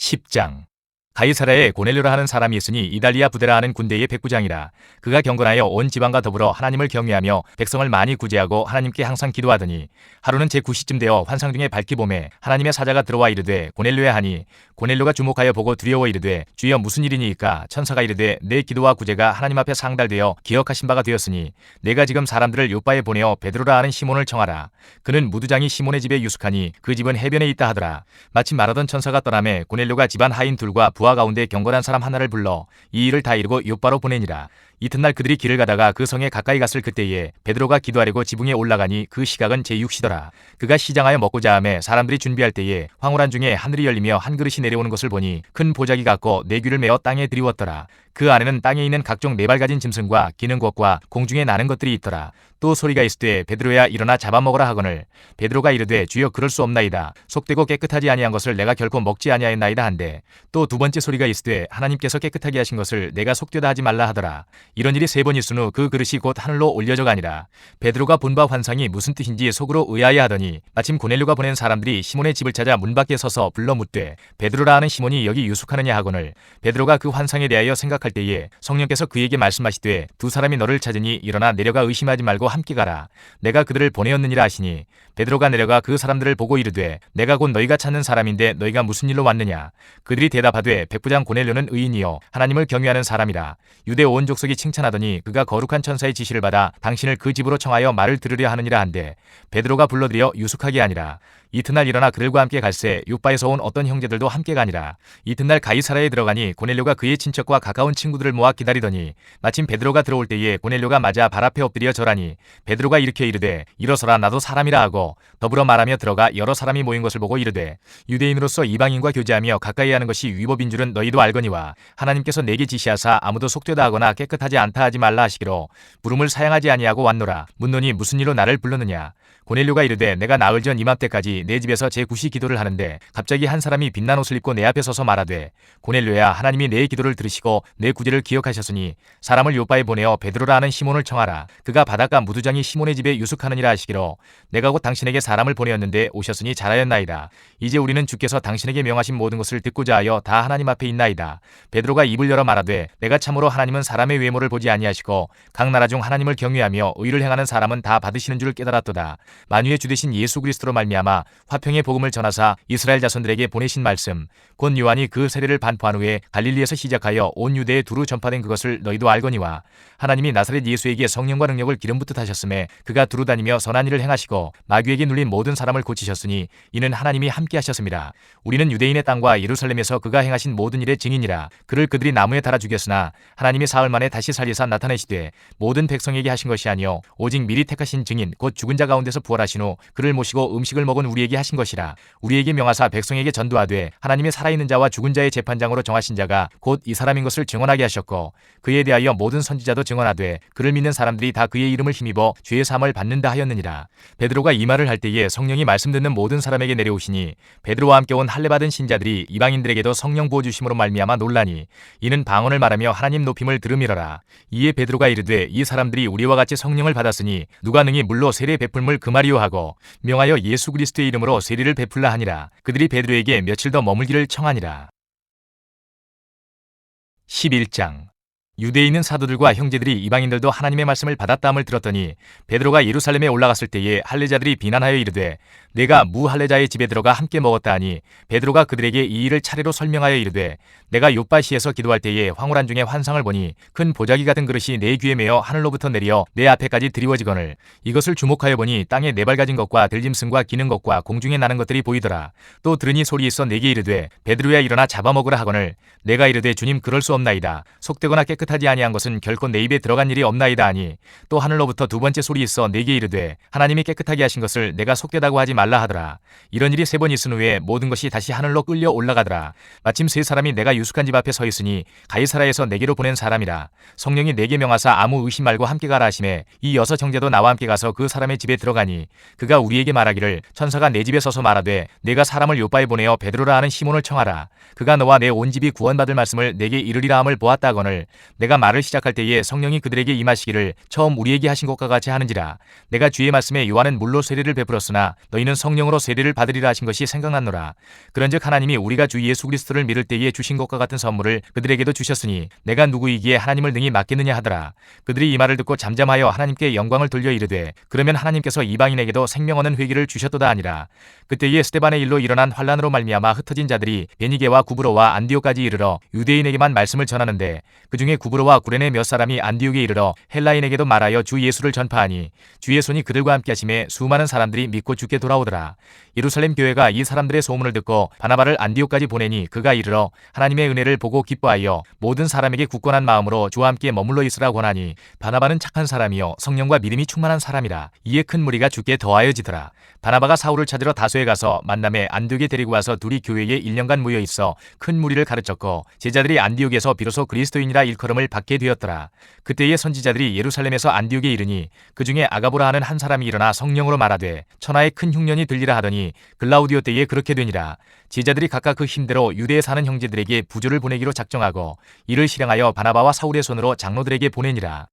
10장. 가이사랴에 고넬료라 하는 사람이 있으니 이달리아 부데라 하는 군대의 백부장이라. 그가 경건하여 온 지방과 더불어 하나님을 경외하며 백성을 많이 구제하고 하나님께 항상 기도하더니 하루는 제9시쯤 되어 환상 중에 밝기 봄에 하나님의 사자가 들어와 이르되 고넬료야 하니 고넬료가 주목하여 보고 두려워 이르되 주여 무슨 일이니이까. 천사가 이르되 내 기도와 구제가 하나님 앞에 상달되어 기억하신 바가 되었으니 내가 지금 사람들을 요빠에 보내어 베드로라 하는 시몬을 청하라. 그는 무두장이 시몬의 집에 유숙하니 그 집은 해변에 있다 하더라. 마침 말하던 천사가 떠나매 고넬료가 집안 하인 둘과 부하 가운데 경건한 사람 하나를 불러 이 일을 다 이루고 요빠로 보내니라. 이튿날 그들이 길을 가다가 그 성에 가까이 갔을 그때에 베드로가 기도하려고 지붕에 올라가니 그 시각은 제6시더라. 그가 시장하여 먹고자 하매 사람들이 준비할 때에 황홀한 중에 하늘이 열리며 한 그릇이 내려오는 것을 보니 큰 보자기 같고 네 귀를 메어 땅에 들이웠더라. 그 안에는 땅에 있는 각종 네 발 가진 짐승과 기는 것과 공중에 나는 것들이 있더라. 또 소리가 있으되 베드로야 일어나 잡아먹으라 하거늘 베드로가 이르되 주여 그럴 수 없나이다. 속되고 깨끗하지 아니한 것을 내가 결코 먹지 아니하였나이다 한데 또 두 번째 소리가 있으되 하나님께서 깨끗하게 하신 것을 내가 속되다 하지 말라 하더라. 이런 일이 3번 있은 후 그 그릇이 곧 하늘로 올려져 가니라. 베드로가 본 바 환상이 무슨 뜻인지 속으로 의아해 하더니 마침 고넬료가 보낸 사람들이 시몬의 집을 찾아 문 밖에 서서 불러 묻되 베드로라 하는 시몬이 여기 유숙하느냐 하거늘 베드로가 그 환상에 대하여 생각할 때에 성령께서 그에게 말씀하시되 두 사람이 너를 찾으니 일어나 내려가 의심하지 말고 함께 가라. 내가 그들을 보내었느니라 하시니 베드로가 내려가 그 사람들을 보고 이르되 내가 곧 너희가 찾는 사람인데 너희가 무슨 일로 왔느냐. 그들이 대답하되 백부장 고넬료는 의인이요 하나님을 경외하는 사람이라. 유대 온 족속이 칭찬하더니 그가 거룩한 천사의 지시를 받아 당신을 그 집으로 청하여 말을 들으려 하느니라 한데 베드로가 불러들여 유숙하게 하니라. 이튿날 일어나 그들과 함께 갈새 요빠에서 온 어떤 형제들도 함께 가니라. 이튿날 가이사랴에 들어가니 고넬료가 그의 친척과 가까운 친구들을 모아 기다리더니 마침 베드로가 들어올 때에 고넬료가 맞아 발 앞에 엎드려 절하니 베드로가 일으켜 이르되 일어서라 나도 사람이라 하고 더불어 말하며 들어가 여러 사람이 모인 것을 보고 이르되 유대인으로서 이방인과 교제하며 가까이 하는 것이 위법인 줄은 너희도 알거니와 하나님께서 내게 지시하사 아무도 속되다 하거나 깨끗하지 않다 하지 말라 하시기로 부름을 사양하지 아니하고 왔노라. 묻노니 무슨 일로 나를 불렀느냐. 고넬료가 이르되 내가 나흘 전 이맘때까지 내 집에서 제9시 기도를 하는데 갑자기 한 사람이 빛난 옷을 입고 내 앞에 서서 말하되 고넬료야 하나님이 내 기도를 들으시고 내 구제를 기억하셨으니 사람을 요빠에 보내어 베드로라 하는 시몬을 청하라. 그가 바닷가 무두장이 시몬의 집에 유숙하느니라 하시기로 내가 곧 당신에게 사람을 보내었는데 오셨으니 잘하였나이다. 이제 우리는 주께서 당신에게 명하신 모든 것을 듣고자 하여 다 하나님 앞에 있나이다. 베드로가 입을 열어 말하되 내가 참으로 하나님은 사람의 외모를 보지 아니하시고 각 나라 중 하나님을 경외하며 의를 행하는 사람은 다 받으시는 줄을 깨달았도다. 만유의 주 되신 예수 그리스도로 말미암아 화평의 복음을 전하사 이스라엘 자손들에게 보내신 말씀 곧 요한이 그 세례를 반포한 후에 갈릴리에서 시작하여 온 유대에 두루 전파된 그것을 너희도 알거니와 하나님이 나사렛 예수에게 성령과 능력을 기름 붓듯 하셨음에 그가 두루 다니며 선한 일을 행하시고 마귀에게 눌린 모든 사람을 고치셨으니 이는 하나님이 함께 하셨습니다. 우리는 유대인의 땅과 예루살렘에서 그가 행하신 모든 일의 증인이라. 그를 그들이 나무에 달아 죽였으나 하나님이 사흘 만에 다시 살리사 나타내시되 모든 백성에게 하신 것이 아니요 오직 미리 택하신 증인 곧 죽은 자 가운데서 부활하신 후 그를 모시고 음식을 먹은 우리에게 하신 것이라. 우리에게 명하사 백성에게 전도하되 하나님의 살아있는 자와 죽은 자의 재판장으로 정하신 자가 곧 이 사람인 것을 증언하게 하셨고 그에 대하여 모든 선지자도 증언하되 그를 믿는 사람들이 다 그의 이름을 힘입어 죄의 사함을 받는다 하였느니라. 베드로가 이 말을 할 때에 성령이 말씀 듣는 모든 사람에게 내려오시니 베드로와 함께 온 할례 받은 신자들이 이방인들에게도 성령 부어 주심으로 말미암아 놀라니 이는 방언을 말하며 하나님 높임을 들음이러라. 이에 베드로가 이르되 이 사람들이 우리와 같이 성령을 받았으니 누가 능히 물로 세례 베풀물 금하리요 하고 명하여 예수 그리스도의 이름으로 세례를 베풀라 하니라. 그들이 베드로에게 며칠 더 머물기를 청하니라. 11장. 유대에 있는 사도들과 형제들이 이방인들도 하나님의 말씀을 받았다함을 들었더니 베드로가 예루살렘에 올라갔을 때에 할례자들이 비난하여 이르되 내가 무할례자의 집에 들어가 함께 먹었다 하니 베드로가 그들에게 이 일을 차례로 설명하여 이르되 내가 요빠시에서 기도할 때에 황홀한 중에 환상을 보니 큰 보자기 같은 그릇이 내 귀에 매어 하늘로부터 내려 내 앞에까지 드리워지거늘 이것을 주목하여 보니 땅에 네 발 가진 것과 들짐승과 기는 것과 공중에 나는 것들이 보이더라. 또 들으니 소리 있어 내게 이르되 베드로야 일어나 잡아먹으라 하거늘 내가 이르되 주님 그럴 수 없나이다. 속되거나 깨끗하지 아니한 것은 결코 내 입에 들어간 일이 없나이다 하니 또 하늘로부터 두 번째 소리 있어 내게 이르되 하나님이 깨끗하게 하신 것을 내가 속되다고 하지 말라 하더라. 이런 일이 3번 있은 후에 모든 것이 다시 하늘로 끌려 올라가더라. 마침 3사람이 내가 유숙한 집 앞에 서 있으니 가이사랴에서 내게로 보낸 사람이라. 성령이 내게 명하사 아무 의심 말고 함께 가라 하시매 이 6 형제도 나와 함께 가서 그 사람의 집에 들어가니 그가 우리에게 말하기를 천사가 내 집에 서서 말하되 내가 사람을 요빠에 보내어 베드로라 하는 시몬을 청하라. 그가 너와 내 온 집이 구원받을 말씀을 내게 이르리라 함을 보았다 하거늘 내가 말을 시작할 때에 성령이 그들에게 임하시기를 처음 우리에게 하신 것과 같이 하는지라. 내가 주의 말씀에 요한은 물로 세례를 베풀었으나 너희는 성령으로 세례를 받으리라 하신 것이 생각났노라. 그런즉 하나님이 우리가 주 예수 그리스도를 믿을 때에 주신 것과 같은 선물을 그들에게도 주셨으니 내가 누구이기에 하나님을 능히 맡겠느냐 하더라. 그들이 이 말을 듣고 잠잠하여 하나님께 영광을 돌려 이르되 그러면 하나님께서 이방인에게도 생명 얻는 회개를 주셨도다 하니라. 그때에 스데반의 일로 일어난 환란으로 말미암아 흩어진 자들이 베니게와 구브로와 안디옥까지 이르러 유대인에게만 말씀을 전하는데 그 중에 구브로와 구레네 몇 사람이 안디옥에 이르러 헬라인에게도 말하여 주 예수를 전파하니 주의 손이 그들과 함께 하심에 수많은 사람들이 믿고 주께 돌아오더라. 예루살렘 교회가 이 사람들의 소문을 듣고 바나바를 안디옥까지 보내니 그가 이르러 하나님의 은혜를 보고 기뻐하여 모든 사람에게 굳건한 마음으로 주와 함께 머물러 있으라 권하니 바나바는 착한 사람이요 성령과 믿음이 충만한 사람이라. 이에 큰 무리가 주께 더하여지더라. 바나바가 사울을 찾으러 다소에 가서 만남에 안디옥에 데리고 와서 둘이 교회에 1년간 모여 있어 큰 무리를 가르쳤고 제자들이 안디옥에서 비로소 그리스도인이라 일컬음을 받게 되었더라. 그때의 선지자들이 예루살렘에서 안디옥에 이르니 그 중에 아가보라 하는 한 사람이 일어나 성령으로 말하되 천하에 큰 흉년이 들리라 하더니 글라우디오 때에 그렇게 되니라. 제자들이 각각 그 힘대로 유대에 사는 형제들에게 부조를 보내기로 작정하고 이를 실행하여 바나바와 사울의 손으로 장로들에게 보내니라.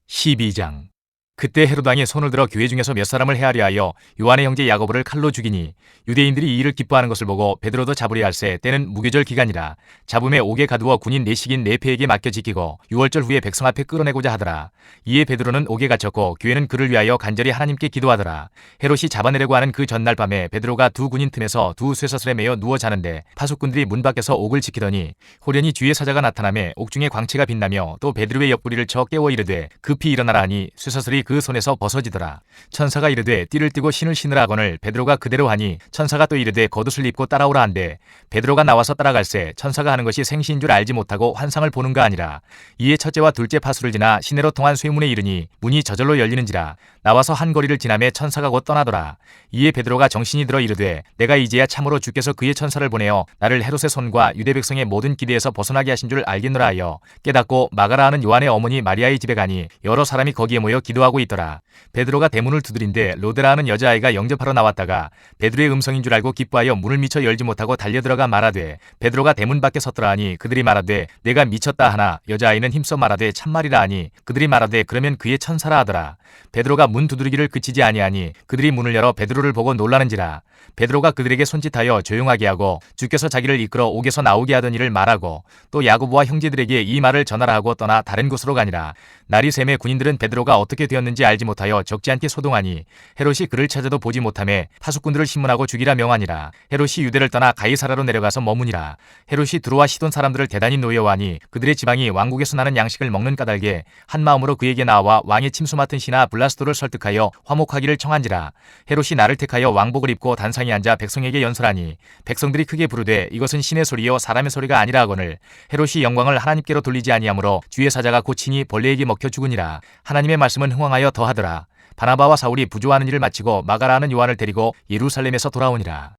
12장. 그때 헤롯 왕이 손을 들어 교회 중에서 몇 사람을 해하려 하여 요한의 형제 야고보를 칼로 죽이니 유대인들이 이 일을 기뻐하는 것을 보고 베드로도 잡으려 할세 때는 무교절 기간이라. 잡음에 옥에 가두어 군인 내식인 네페에게 맡겨 지키고 6월절 후에 백성 앞에 끌어내고자 하더라. 이에 베드로는 옥에 갇혔고 교회는 그를 위하여 간절히 하나님께 기도하더라. 헤롯이 잡아내려고 하는 그 전날 밤에 베드로가 두 군인 틈에서 두 쇠사슬에 매여 누워 자는데 파수꾼들이 문 밖에서 옥을 지키더니 호련히 주의 사자가 나타나매 옥중에 광채가 빛나며 또 베드로의 옆구리를 쳐 깨워 이르되 급히 일어나라 하니 쇠사슬이 그 손에서 벗어지더라. 천사가 이르되 띠를 띠고 신을 신으라 하거늘 베드로가 그대로 하니 천사가 또 이르되 겉옷을 입고 따라오라 한대 베드로가 나와서 따라갈새 천사가 하는 것이 생시인 줄 알지 못하고 환상을 보는가 아니라. 이에 첫째와 둘째 파수를 지나 시내로 통한 쇠문에 이르니 문이 저절로 열리는지라. 나와서 한 거리를 지나매 천사가 곧 떠나더라. 이에 베드로가 정신이 들어 이르되 내가 이제야 참으로 주께서 그의 천사를 보내어 나를 헤롯의 손과 유대 백성의 모든 기대에서 벗어나게 하신 줄 알겠노라 하여 깨닫고 마가라 하는 요한의 어머니 마리아의 집에 가니 여러 사람이 거기에 모여 기도하고 있더라. 베드로가 대문을 두드린데 로데라 하는 여자아이가 영접하러 나왔다가 베드로의 음성인 줄 알고 기뻐하여 문을 미처 열지 못하고 달려들어가 말하되 베드로가 대문 밖에 섰더라 하니 그들이 말하되 내가 미쳤다 하나 여자아이는 힘써 말하되 참말이라 하니 그들이 말하되 그러면 그의 천사라 하더라. 베드로가 문 두드리기를 그치지 아니하니 그들이 문을 열어 베드로를 보고 놀라는지라. 베드로가 그들에게 손짓하여 조용하게 하고 주께서 자기를 이끌어 옥에서 나오게 하던 일을 말하고 또 야고보와 형제들에게 이 말을 전하라 하고 떠나 다른 곳으로 가니라. 날이 새매 군인들은 베드로가 어떻게 되었는지 알지 못하여 적지 않게 소동하니 헤롯이 그를 찾아도 보지 못하매 파수꾼들을 신문하고 죽이라 명하니라. 헤롯이 유대를 떠나 가이사라로 내려가서 머무니라. 헤롯이 두로와 시돈 사람들을 대단히 노여워하니 그들의 지방이 왕국에서 나는 양식을 먹는 까닭에 한 마음으로 그에게 나와 왕의 침수 맡은 신하 블라스도를 설득하여 화목하기를 청한지라. 헤롯이 나를 택하여 왕복을 입고 단상에 앉아 백성에게 연설하니 백성들이 크게 부르되 이것은 신의 소리요 사람의 소리가 아니라 하거늘 헤롯이 영광을 하나님께로 돌리지 아니하므로 주의 사자가 고치니 벌레에게 먹혀 죽으니라. 하나님의 말씀은 흥왕하여 더하더라. 바나바와 사울이 부조하는 일을 마치고 마가라 하는 요한을 데리고 예루살렘에서 돌아오니라.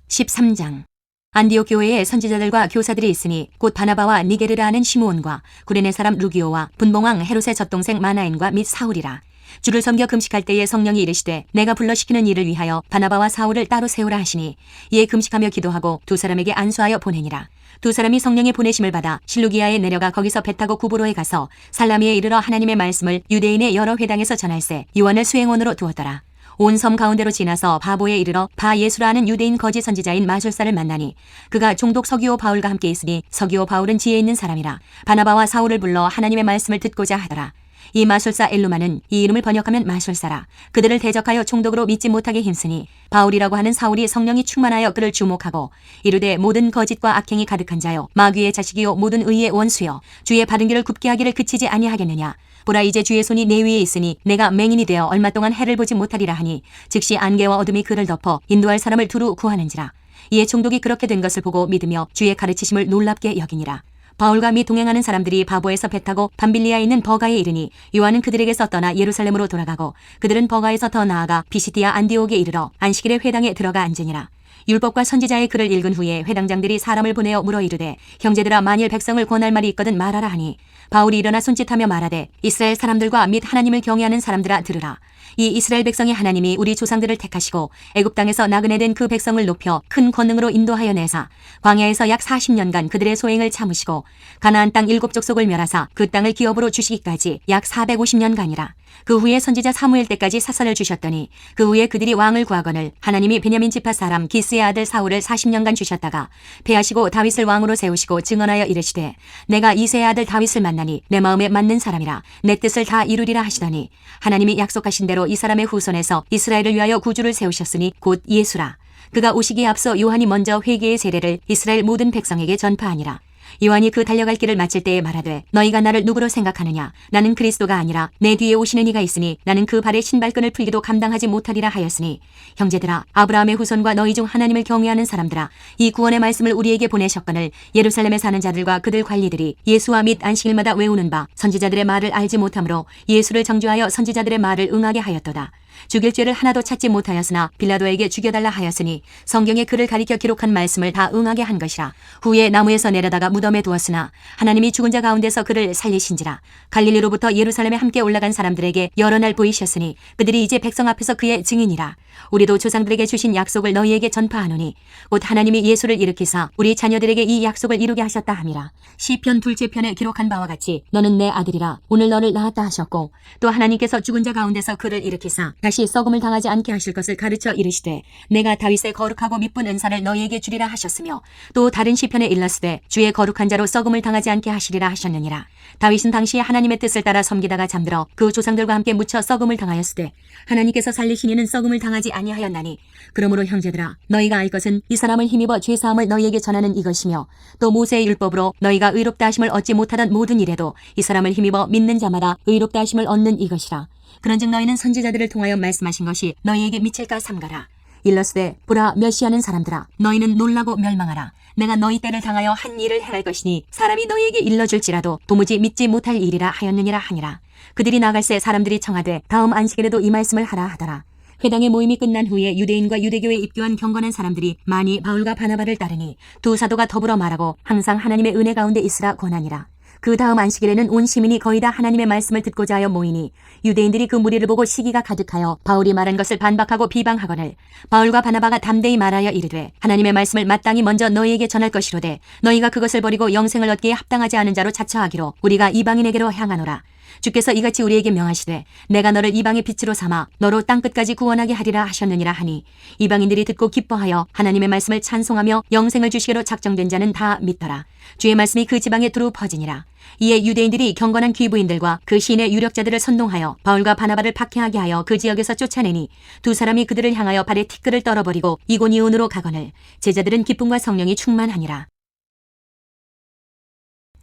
13장. 안디옥 교회에 선지자들과 교사들이 있으니 곧 바나바와 니게르라 하는 시므온과 구레네 사람 루기오와 분봉왕 헤롯의 젖동생 마나엔과 및 사울이라. 주를 섬겨 금식할 때에 성령이 이르시되 내가 불러시키는 일을 위하여 바나바와 사울을 따로 세우라 하시니 이에 금식하며 기도하고 두 사람에게 안수하여 보내니라. 두 사람이 성령의 보내심을 받아 실루기아에 내려가 거기서 배 타고 구브로에 가서 살라미에 이르러 하나님의 말씀을 유대인의 여러 회당에서 전할세 요한을 수행원으로 두었더라. 온 섬 가운데로 지나서 바보에 이르러 바 예수라 하는 유대인 거짓 선지자인 마술사를 만나니 그가 종독 서기오 바울과 함께 있으니 서기오 바울은 지혜 있는 사람이라. 바나바와 사울을 불러 하나님의 말씀을 듣고자 하더라. 이 마술사 엘루마는 이 이름을 번역하면 마술사라. 그들을 대적하여 총독으로 믿지 못하게 힘쓰니 바울이라고 하는 사울이 성령이 충만하여 그를 주목하고 이르되 모든 거짓과 악행이 가득한 자여 마귀의 자식이요 모든 의의 원수여 주의 바른 길을 굽게 하기를 그치지 아니하겠느냐. 보라 이제 주의 손이 내 위에 있으니 내가 맹인이 되어 얼마 동안 해를 보지 못하리라 하니 즉시 안개와 어둠이 그를 덮어 인도할 사람을 두루 구하는지라. 이에 총독이 그렇게 된 것을 보고 믿으며 주의 가르치심을 놀랍게 여기니라. 바울과 및 동행하는 사람들이 바보에서 배 타고 밤빌리아에 있는 버가에 이르니 요한은 그들에게서 떠나 예루살렘으로 돌아가고 그들은 버가에서 더 나아가 비시디아 안디옥에 이르러 안식일의 회당에 들어가 앉으니라. 율법과 선지자의 글을 읽은 후에 회당장들이 사람을 보내어 물어 이르되 형제들아 만일 백성을 권할 말이 있거든 말하라 하니 바울이 일어나 손짓하며 말하되 이스라엘 사람들과 및 하나님을 경외하는 사람들아 들으라. 이 이스라엘 백성이 하나님이 우리 조상들을 택하시고 애굽 땅에서 나그네 된 그 백성을 높여 큰 권능으로 인도하여 내사 광야에서 약 40년간 그들의 소행을 참으시고 가나안 땅 7족속을 멸하사 그 땅을 기업으로 주시기까지 약 450년간이라. 그 후에 선지자 사무엘 때까지 사선을 주셨더니 그 후에 그들이 왕을 구하거늘 하나님이 베냐민 지파 사람 기스의 아들 사울을 40년간 주셨다가 패하시고 다윗을 왕으로 세우시고 증언하여 이르시되 내가 이새의 아들 다윗을 만나니 내 마음에 맞는 사람이라 내 뜻을 다 이루리라 하시더니 하나님이 약속하신 대로 이 사람의 후손에서 이스라엘을 위하여 구주를 세우셨으니 곧 예수라. 그가 오시기에 앞서 요한이 먼저 회개의 세례를 이스라엘 모든 백성에게 전파하니라. 요한이 그 달려갈 길을 마칠 때에 말하되 너희가 나를 누구로 생각하느냐 나는 그리스도가 아니라 내 뒤에 오시는 이가 있으니 나는 그 발의 신발끈을 풀기도 감당하지 못하리라 하였으니 형제들아 아브라함의 후손과 너희 중 하나님을 경외하는 사람들아 이 구원의 말씀을 우리에게 보내셨거늘 예루살렘에 사는 자들과 그들 관리들이 예수와 및 안식일마다 외우는 바 선지자들의 말을 알지 못하므로 예수를 정죄하여 선지자들의 말을 응하게 하였도다. 죽일 죄를 하나도 찾지 못하였으나 빌라도에게 죽여달라 하였으니 성경에 그를 가리켜 기록한 말씀을 다 응하게 한 것이라. 후에 나무에서 내려다가 무덤에 두었으나 하나님이 죽은 자 가운데서 그를 살리신지라. 갈릴리로부터 예루살렘에 함께 올라간 사람들에게 여러 날 보이셨으니 그들이 이제 백성 앞에서 그의 증인이라. 우리도 조상들에게 주신 약속을 너희에게 전파하노니 곧 하나님이 예수를 일으키사 우리 자녀들에게 이 약속을 이루게 하셨다 함이라. 시편 둘째 편에 기록한 바와 같이 너는 내 아들이라 오늘 너를 낳았다 하셨고 또 하나님께서 죽은 자 가운데서 그를 일으키사 다시 썩음을 당하지 않게 하실 것을 가르쳐 이르시되 내가 다윗의 거룩하고 미쁜 은사를 너희에게 주리라 하셨으며 또 다른 시편에 일렀으되 주의 거룩한 자로 썩음을 당하지 않게 하시리라 하셨느니라. 다윗은 당시에 하나님의 뜻을 따라 섬기다가 잠들어 그 조상들과 함께 묻혀 썩음을 당하였으되 하나님께서 살리신 이는 썩음을 당하지 아니하였나니 그러므로 형제들아 너희가 알 것은 이 사람을 힘입어 죄사함을 너희에게 전하는 이것이며 또 모세의 율법으로 너희가 의롭다 하심을 얻지 못하던 모든 일에도 이 사람을 힘입어 믿는 자마다 의롭다 하심을 얻는 이것이라. 그런즉 너희는 선지자들을 통하여 말씀하신 것이 너희에게 미칠까 삼가라. 일러스되 보라 멸시하는 사람들아 너희는 놀라고 멸망하라. 내가 너희 때를 당하여 한 일을 행할 것이니 사람이 너희에게 일러줄지라도 도무지 믿지 못할 일이라 하였느니라 하니라. 그들이 나갈새 사람들이 청하되 다음 안식일에도 이 말씀을 하라 하더라. 회당의 모임이 끝난 후에 유대인과 유대교에 입교한 경건한 사람들이 많이 바울과 바나바를 따르니 두 사도가 더불어 말하고 항상 하나님의 은혜 가운데 있으라 권하니라. 그 다음 안식일에는 온 시민이 거의 다 하나님의 말씀을 듣고자 하여 모이니 유대인들이 그 무리를 보고 시기가 가득하여 바울이 말한 것을 반박하고 비방하거늘 바울과 바나바가 담대히 말하여 이르되 하나님의 말씀을 마땅히 먼저 너희에게 전할 것이로되 너희가 그것을 버리고 영생을 얻기에 합당하지 않은 자로 자처하기로 우리가 이방인에게로 향하노라. 주께서 이같이 우리에게 명하시되 내가 너를 이방의 빛으로 삼아 너로 땅끝까지 구원하게 하리라 하셨느니라 하니 이방인들이 듣고 기뻐하여 하나님의 말씀을 찬송하며 영생을 주시기로 작정된 자는 다 믿더라. 주의 말씀이 그 지방에 두루 퍼지니라. 이에 유대인들이 경건한 귀부인들과 그 시인의 유력자들을 선동하여 바울과 바나바를 박해하게 하여 그 지역에서 쫓아내니 두 사람이 그들을 향하여 발에 티끌을 떨어버리고 이고니온으로 가거늘 제자들은 기쁨과 성령이 충만하니라.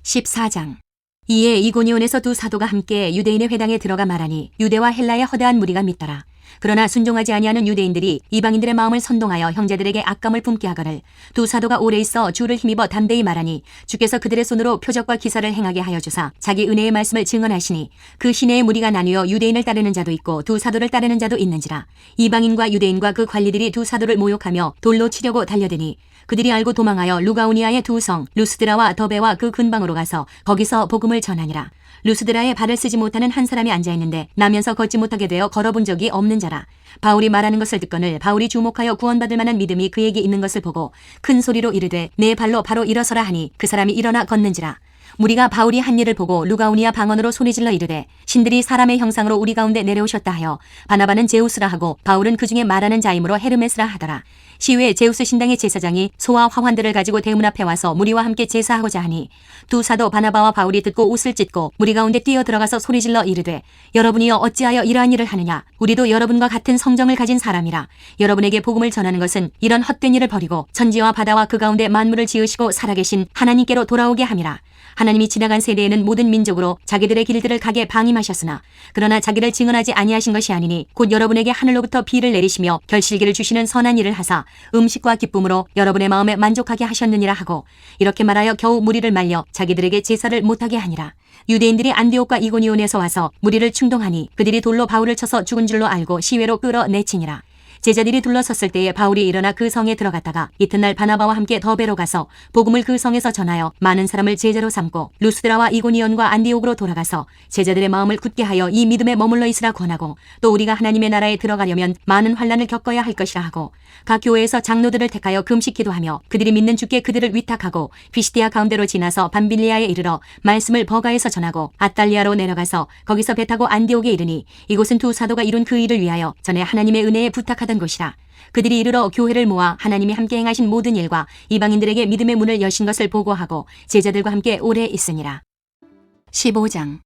14장. 이에 이고니온에서 두 사도가 함께 유대인의 회당에 들어가 말하니 유대와 헬라의 허다한 무리가 믿더라. 그러나 순종하지 아니하는 유대인들이 이방인들의 마음을 선동하여 형제들에게 악감을 품게 하거늘 두 사도가 오래 있어 주를 힘입어 담대히 말하니 주께서 그들의 손으로 표적과 기사를 행하게 하여 주사 자기 은혜의 말씀을 증언하시니 그 시내의 무리가 나뉘어 유대인을 따르는 자도 있고 두 사도를 따르는 자도 있는지라. 이방인과 유대인과 그 관리들이 두 사도를 모욕하며 돌로 치려고 달려드니 그들이 알고 도망하여 루가오니아의 두 성 루스드라와 더베와 그 근방으로 가서 거기서 복음을 전하니라. 루스드라에 발을 쓰지 못하는 한 사람이 앉아있는데 나면서 걷지 못하게 되어 걸어본 적이 없는 자라. 바울이 말하는 것을 듣거늘 바울이 주목하여 구원받을 만한 믿음이 그에게 있는 것을 보고 큰 소리로 이르되 내 발로 바로 일어서라 하니 그 사람이 일어나 걷는지라. 무리가 바울이 한 일을 보고 루가오니아 방언으로 소리질러 이르되 신들이 사람의 형상으로 우리 가운데 내려오셨다 하여 바나바는 제우스라 하고 바울은 그 중에 말하는 자이므로 헤르메스라 하더라. 시외 제우스 신당의 제사장이 소와 화환들을 가지고 대문 앞에 와서 무리와 함께 제사하고자 하니 두 사도 바나바와 바울이 듣고 옷을 찢고 무리 가운데 뛰어 들어가서 소리질러 이르되 여러분이여 어찌하여 이러한 일을 하느냐. 우리도 여러분과 같은 성정을 가진 사람이라. 여러분에게 복음을 전하는 것은 이런 헛된 일을 버리고 천지와 바다와 그 가운데 만물을 지으시고 살아계신 하나님께로 돌아오게 함이라. 하나님이 지나간 세대에는 모든 민족으로 자기들의 길들을 가게 방임하셨으나 그러나 자기를 증언하지 아니하신 것이 아니니 곧 여러분에게 하늘로부터 비를 내리시며 결실기를 주시는 선한 일을 하사 음식과 기쁨으로 여러분의 마음에 만족하게 하셨느니라 하고 이렇게 말하여 겨우 무리를 말려 자기들에게 제사를 못하게 하니라. 유대인들이 안디옥과 이고니온에서 와서 무리를 충동하니 그들이 돌로 바울을 쳐서 죽은 줄로 알고 시외로 끌어내치니라. 제자들이 둘러섰을 때에 바울이 일어나 그 성에 들어갔다가 이튿날 바나바와 함께 더베로 가서 복음을 그 성에서 전하여 많은 사람을 제자로 삼고 루스드라와 이고니온과 안디옥으로 돌아가서 제자들의 마음을 굳게 하여 이 믿음에 머물러 있으라 권하고 또 우리가 하나님의 나라에 들어가려면 많은 환난을 겪어야 할 것이라 하고 각 교회에서 장로들을 택하여 금식 기도하며 그들이 믿는 주께 그들을 위탁하고 피시디아 가운데로 지나서 밤빌리아에 이르러 말씀을 버가에서 전하고 아달리아로 내려가서 거기서 배 타고 안디옥에 이르니 이곳은 두 사도가 이룬 그 일을 위하여 전에 하나님의 은혜에 부탁하던 곳이라. 그들이 이르러 교회를 모아 하나님이 함께 행하신 모든 일과 이방인들에게 믿음의 문을 여신 것을 보고하고 제자들과 함께 오래 있으니라. 15장.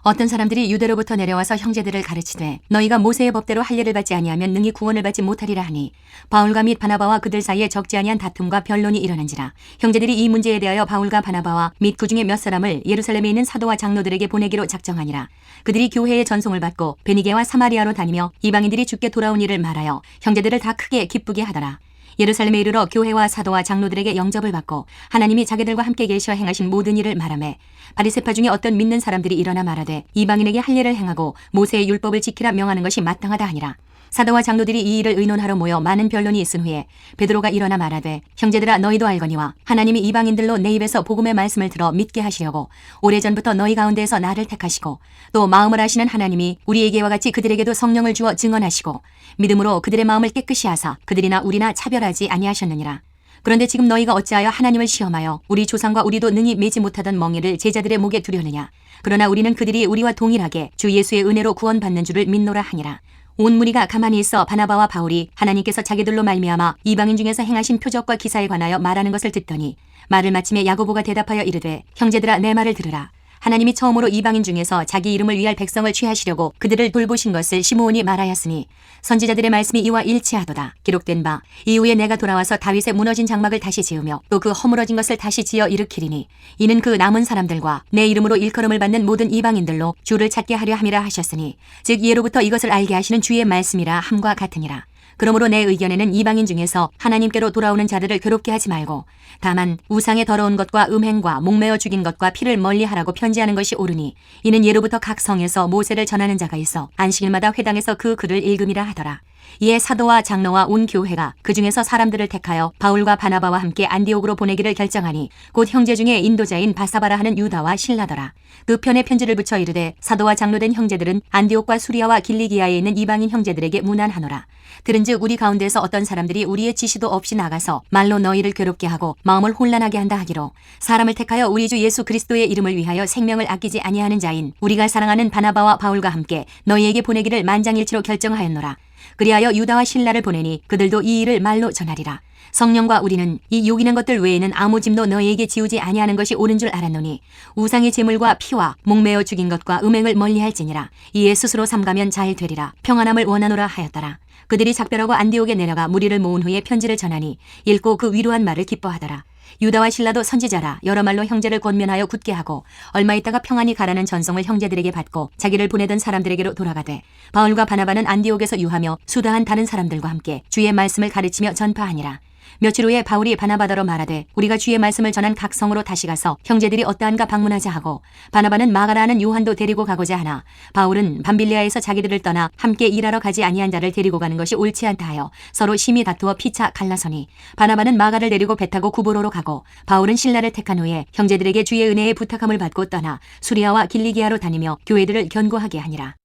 어떤 사람들이 유대로부터 내려와서 형제들을 가르치되 너희가 모세의 법대로 할례를 받지 아니하면 능히 구원을 받지 못하리라 하니 바울과 및 바나바와 그들 사이에 적지 아니한 다툼과 변론이 일어난지라. 형제들이 이 문제에 대하여 바울과 바나바와 및 그 중에 몇 사람을 예루살렘에 있는 사도와 장로들에게 보내기로 작정하니라. 그들이 교회의 전송을 받고 베니게와 사마리아로 다니며 이방인들이 주께 돌아온 일을 말하여 형제들을 다 크게 기쁘게 하더라. 예루살렘에 이르러 교회와 사도와 장로들에게 영접을 받고 하나님이 자기들과 함께 계셔 행하신 모든 일을 말하매 바리새파 중에 어떤 믿는 사람들이 일어나 말하되 이방인에게 할례를 행하고 모세의 율법을 지키라 명하는 것이 마땅하다 하니라. 사도와 장로들이 이 일을 의논하러 모여 많은 변론이 있은 후에 베드로가 일어나 말하되 형제들아 너희도 알거니와 하나님이 이방인들로 내 입에서 복음의 말씀을 들어 믿게 하시려고 오래전부터 너희 가운데에서 나를 택하시고 또 마음을 아시는 하나님이 우리에게와 같이 그들에게도 성령을 주어 증언하시고 믿음으로 그들의 마음을 깨끗이 하사 그들이나 우리나 차별하지 아니하셨느니라. 그런데 지금 너희가 어찌하여 하나님을 시험하여 우리 조상과 우리도 능히 매지 못하던 멍에를 제자들의 목에 두려느냐. 그러나 우리는 그들이 우리와 동일하게 주 예수의 은혜로 구원받는 줄을 믿노라 하니라. 온 무리가 가만히 있어 바나바와 바울이 하나님께서 자기들로 말미암아 이방인 중에서 행하신 표적과 기사에 관하여 말하는 것을 듣더니 말을 마침에 야고보가 대답하여 이르되 형제들아 내 말을 들으라. 하나님이 처음으로 이방인 중에서 자기 이름을 위할 백성을 취하시려고 그들을 돌보신 것을 시므온이 말하였으니 선지자들의 말씀이 이와 일치하도다. 기록된 바 이후에 내가 돌아와서 다윗의 무너진 장막을 다시 지으며 또 그 허물어진 것을 다시 지어 일으키리니 이는 그 남은 사람들과 내 이름으로 일컬음을 받는 모든 이방인들로 주를 찾게 하려 함이라 하셨으니 즉 예로부터 이것을 알게 하시는 주의 말씀이라 함과 같으니라. 그러므로 내 의견에는 이방인 중에서 하나님께로 돌아오는 자들을 괴롭게 하지 말고 다만 우상의 더러운 것과 음행과 목매어 죽인 것과 피를 멀리하라고 편지하는 것이 옳으니 이는 예로부터 각 성에서 모세를 전하는 자가 있어 안식일마다 회당에서 그 글을 읽음이라 하더라. 이에 사도와 장로와 온 교회가 그 중에서 사람들을 택하여 바울과 바나바와 함께 안디옥으로 보내기를 결정하니 곧 형제 중에 인도자인 바사바라 하는 유다와 실라더라. 그 편에 편지를 붙여 이르되 사도와 장로된 형제들은 안디옥과 수리아와 길리기아에 있는 이방인 형제들에게 문안하노라. 들은즉 우리 가운데서 어떤 사람들이 우리의 지시도 없이 나가서 말로 너희를 괴롭게 하고 마음을 혼란하게 한다 하기로 사람을 택하여 우리 주 예수 그리스도의 이름을 위하여 생명을 아끼지 아니하는 자인 우리가 사랑하는 바나바와 바울과 함께 너희에게 보내기를 만장일치로 결정하였노라. 그리하여 유다와 실라를 보내니 그들도 이 일을 말로 전하리라. 성령과 우리는 이 요기는 것들 외에는 아무 짐도 너희에게 지우지 아니하는 것이 옳은 줄 알았노니 우상의 제물과 피와 목매어 죽인 것과 음행을 멀리할지니라. 이에 스스로 삼가면 잘 되리라. 평안함을 원하노라 하였더라. 그들이 작별하고 안디옥에 내려가 무리를 모은 후에 편지를 전하니 읽고 그 위로한 말을 기뻐하더라. 유다와 실라도 선지자라 여러 말로 형제를 권면하여 굳게 하고 얼마 있다가 평안히 가라는 전송을 형제들에게 받고 자기를 보내던 사람들에게로 돌아가되 바울과 바나바는 안디옥에서 유하며 수다한 다른 사람들과 함께 주의 말씀을 가르치며 전파하니라. 며칠 후에 바울이 바나바더러 말하되 우리가 주의 말씀을 전한 각 성으로 다시 가서 형제들이 어떠한가 방문하자 하고 바나바는 마가라는 요한도 데리고 가고자 하나 바울은 밤빌리아에서 자기들을 떠나 함께 일하러 가지 아니한 자를 데리고 가는 것이 옳지 않다 하여 서로 심히 다투어 피차 갈라서니 바나바는 마가를 데리고 배 타고 구보로로 가고 바울은 실라를 택한 후에 형제들에게 주의 은혜의 부탁함을 받고 떠나 수리아와 길리기아로 다니며 교회들을 견고하게 하니라.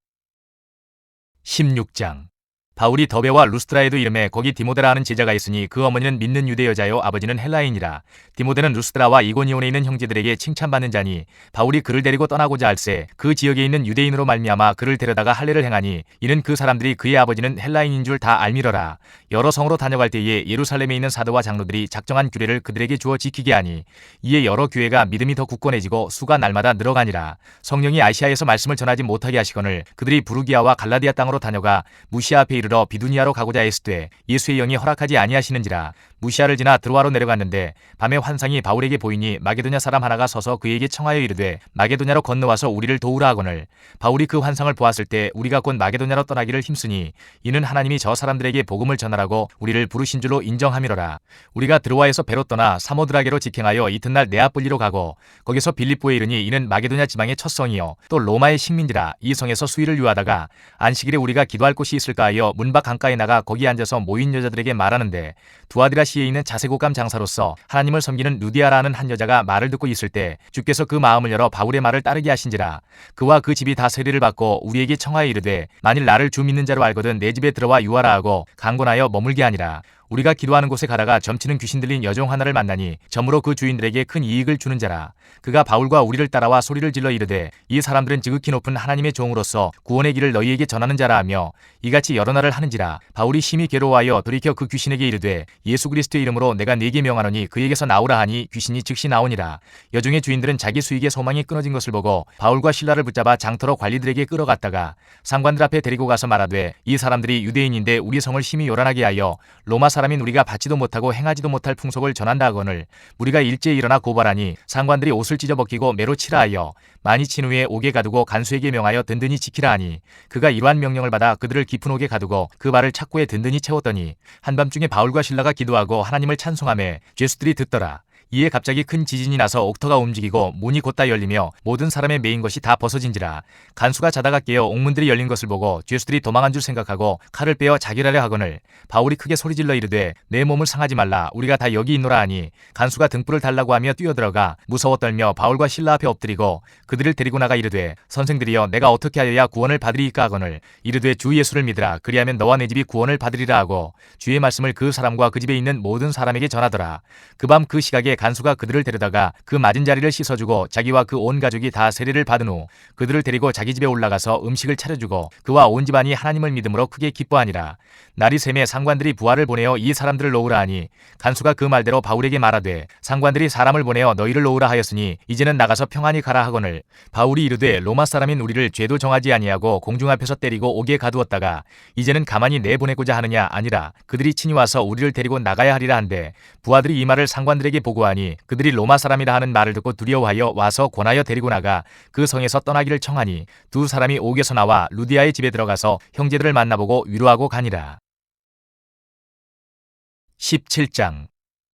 16장. 바울이 더베와 루스트라에도 이름에 거기 디모데라 하는 제자가 있으니 그 어머니는 믿는 유대 여자요 아버지는 헬라인이라. 디모데는 루스트라와 이고니온에 있는 형제들에게 칭찬받는 자니 바울이 그를 데리고 떠나고자 할새 그 지역에 있는 유대인으로 말미암아 그를 데려다가 할례를 행하니 이는 그 사람들이 그의 아버지는 헬라인인 줄 다 알미러라. 여러 성으로 다녀갈 때에 예루살렘에 있는 사도와 장로들이 작정한 규례를 그들에게 주어 지키게 하니 이에 여러 교회가 믿음이 더 굳건해지고 수가 날마다 늘어가니라. 성령이 아시아에서 말씀을 전하지 못하게 하시거늘 그들이 부르기아와 갈라디아 땅으로 다녀가 무시아 앞에 이르러 비두니아로 가고자 했으되 예수의 영이 허락하지 아니하시는지라. 무시아를 지나 드로아로 내려갔는데 밤에 환상이 바울에게 보이니 마게도냐 사람 하나가 서서 그에게 청하여 이르되 마게도냐로 건너와서 우리를 도우라 하거늘 바울이 그 환상을 보았을 때 우리가 곧 마게도냐로 떠나기를 힘쓰니 이는 하나님이 저 사람들에게 복음을 전하라고 우리를 부르신 줄로 인정함이로라. 우리가 드로아에서 배로 떠나 사모드라게로 직행하여 이튿날 네아폴리로 가고 거기서 빌립보에 이르니 이는 마게도냐 지방의 첫 성이요 또 로마의 식민지라. 이 성에서 수일을 유하다가 안식일에 우리가 기도할 곳이 있을까 하여 문밖 강가에 나가 거기 앉아서 모인 여자들에게 말하는데 두아디라시에 있는 자세곡감 장사로서 하나님을 섬기는 루디아라는 한 여자가 말을 듣고 있을 때 주께서 그 마음을 열어 바울의 말을 따르게 하신지라. 그와 그 집이 다 세례를 받고 우리에게 청하여 이르되 만일 나를 주 믿는 자로 알거든 내 집에 들어와 유하라 하고 강권하여 머물게 하니라. 우리가 기도하는 곳에 가다가 점치는 귀신 들린 여종 하나를 만나니 점으로 그 주인들에게 큰 이익을 주는 자라. 그가 바울과 우리를 따라와 소리를 질러 이르되 이 사람들은 지극히 높은 하나님의 종으로서 구원의 길을 너희에게 전하는 자라 하며 이같이 여러 날을 하는지라. 바울이 심히 괴로워하여 돌이켜 그 귀신에게 이르되 예수 그리스도의 이름으로 내가 네게 명하노니 그에게서 나오라 하니 귀신이 즉시 나오니라. 여종의 주인들은 자기 수익의 소망이 끊어진 것을 보고 바울과 실라를 붙잡아 장터로 관리들에게 끌어갔다가 상관들 앞에 데리고 가서 말하되 이 사람들이 유대인인데 우리 성을 심히 요란하게 하여 로마 사람인 우리가 받지도 못하고 행하지도 못할 풍속을 전한다 하거늘 우리가 일제히 일어나 고발하니 상관들이 옷을 찢어 벗기고 매로 치라 하여 많이 친 후에 옥에 가두고 간수에게 명하여 든든히 지키라 하니 그가 이러한 명령을 받아 그들을 깊은 옥에 가두고 그 발을 착고에 든든히 채웠더니 한밤중에 바울과 실라가 기도하고 하나님을 찬송하며 죄수들이 듣더라. 이에 갑자기 큰 지진이 나서 옥터가 움직이고 문이 곧다 열리며 모든 사람의 메인 것이 다 벗어진지라. 간수가 자다가 깨어 옥문들이 열린 것을 보고 죄수들이 도망한 줄 생각하고 칼을 빼어 자결하려 하거늘 바울이 크게 소리질러 이르되 내 몸을 상하지 말라 우리가 다 여기 있노라 하니 간수가 등불을 달라고 하며 뛰어들어가 무서워 떨며 바울과 실라 앞에 엎드리고 그들을 데리고 나가 이르되 선생들이여 내가 어떻게 하여야 구원을 받으리이까 하거늘 이르되 주 예수를 믿으라 그리하면 너와 내 집이 구원을 받으리라 하고 주의 말씀을 그 사람과 그 집에 있는 모든 사람에게 전하더라. 그 밤 그 시각에 간수가 그들을 데려다가 그 맞은 자리를 씻어주고 자기와 그 온 가족이 다 세례를 받은 후 그들을 데리고 자기 집에 올라가서 음식을 차려주고 그와 온 집안이 하나님을 믿음으로 크게 기뻐하니라. 날이 새매 상관들이 부하를 보내어 이 사람들을 놓으라 하니 간수가 그 말대로 바울에게 말하되 상관들이 사람을 보내어 너희를 놓으라 하였으니 이제는 나가서 평안히 가라 하거늘 바울이 이르되 로마 사람인 우리를 죄도 정하지 아니하고 공중 앞에서 때리고 옥에 가두었다가 이제는 가만히 내보내고자 하느냐 아니라 그들이 친히 와서 우리를 데리고 나가야 하리라 한데 부하들이 이 말을 상관들에게 보고하니 그들이 로마 사람이라 하는 말을 듣고 두려워하여 와서 권하여 데리고 나가 그 성에서 떠나기를 청하니 두 사람이 옥에서 나와 루디아의 집에 들어가서 형제들을 만나보고 위로하고 가니라. 17장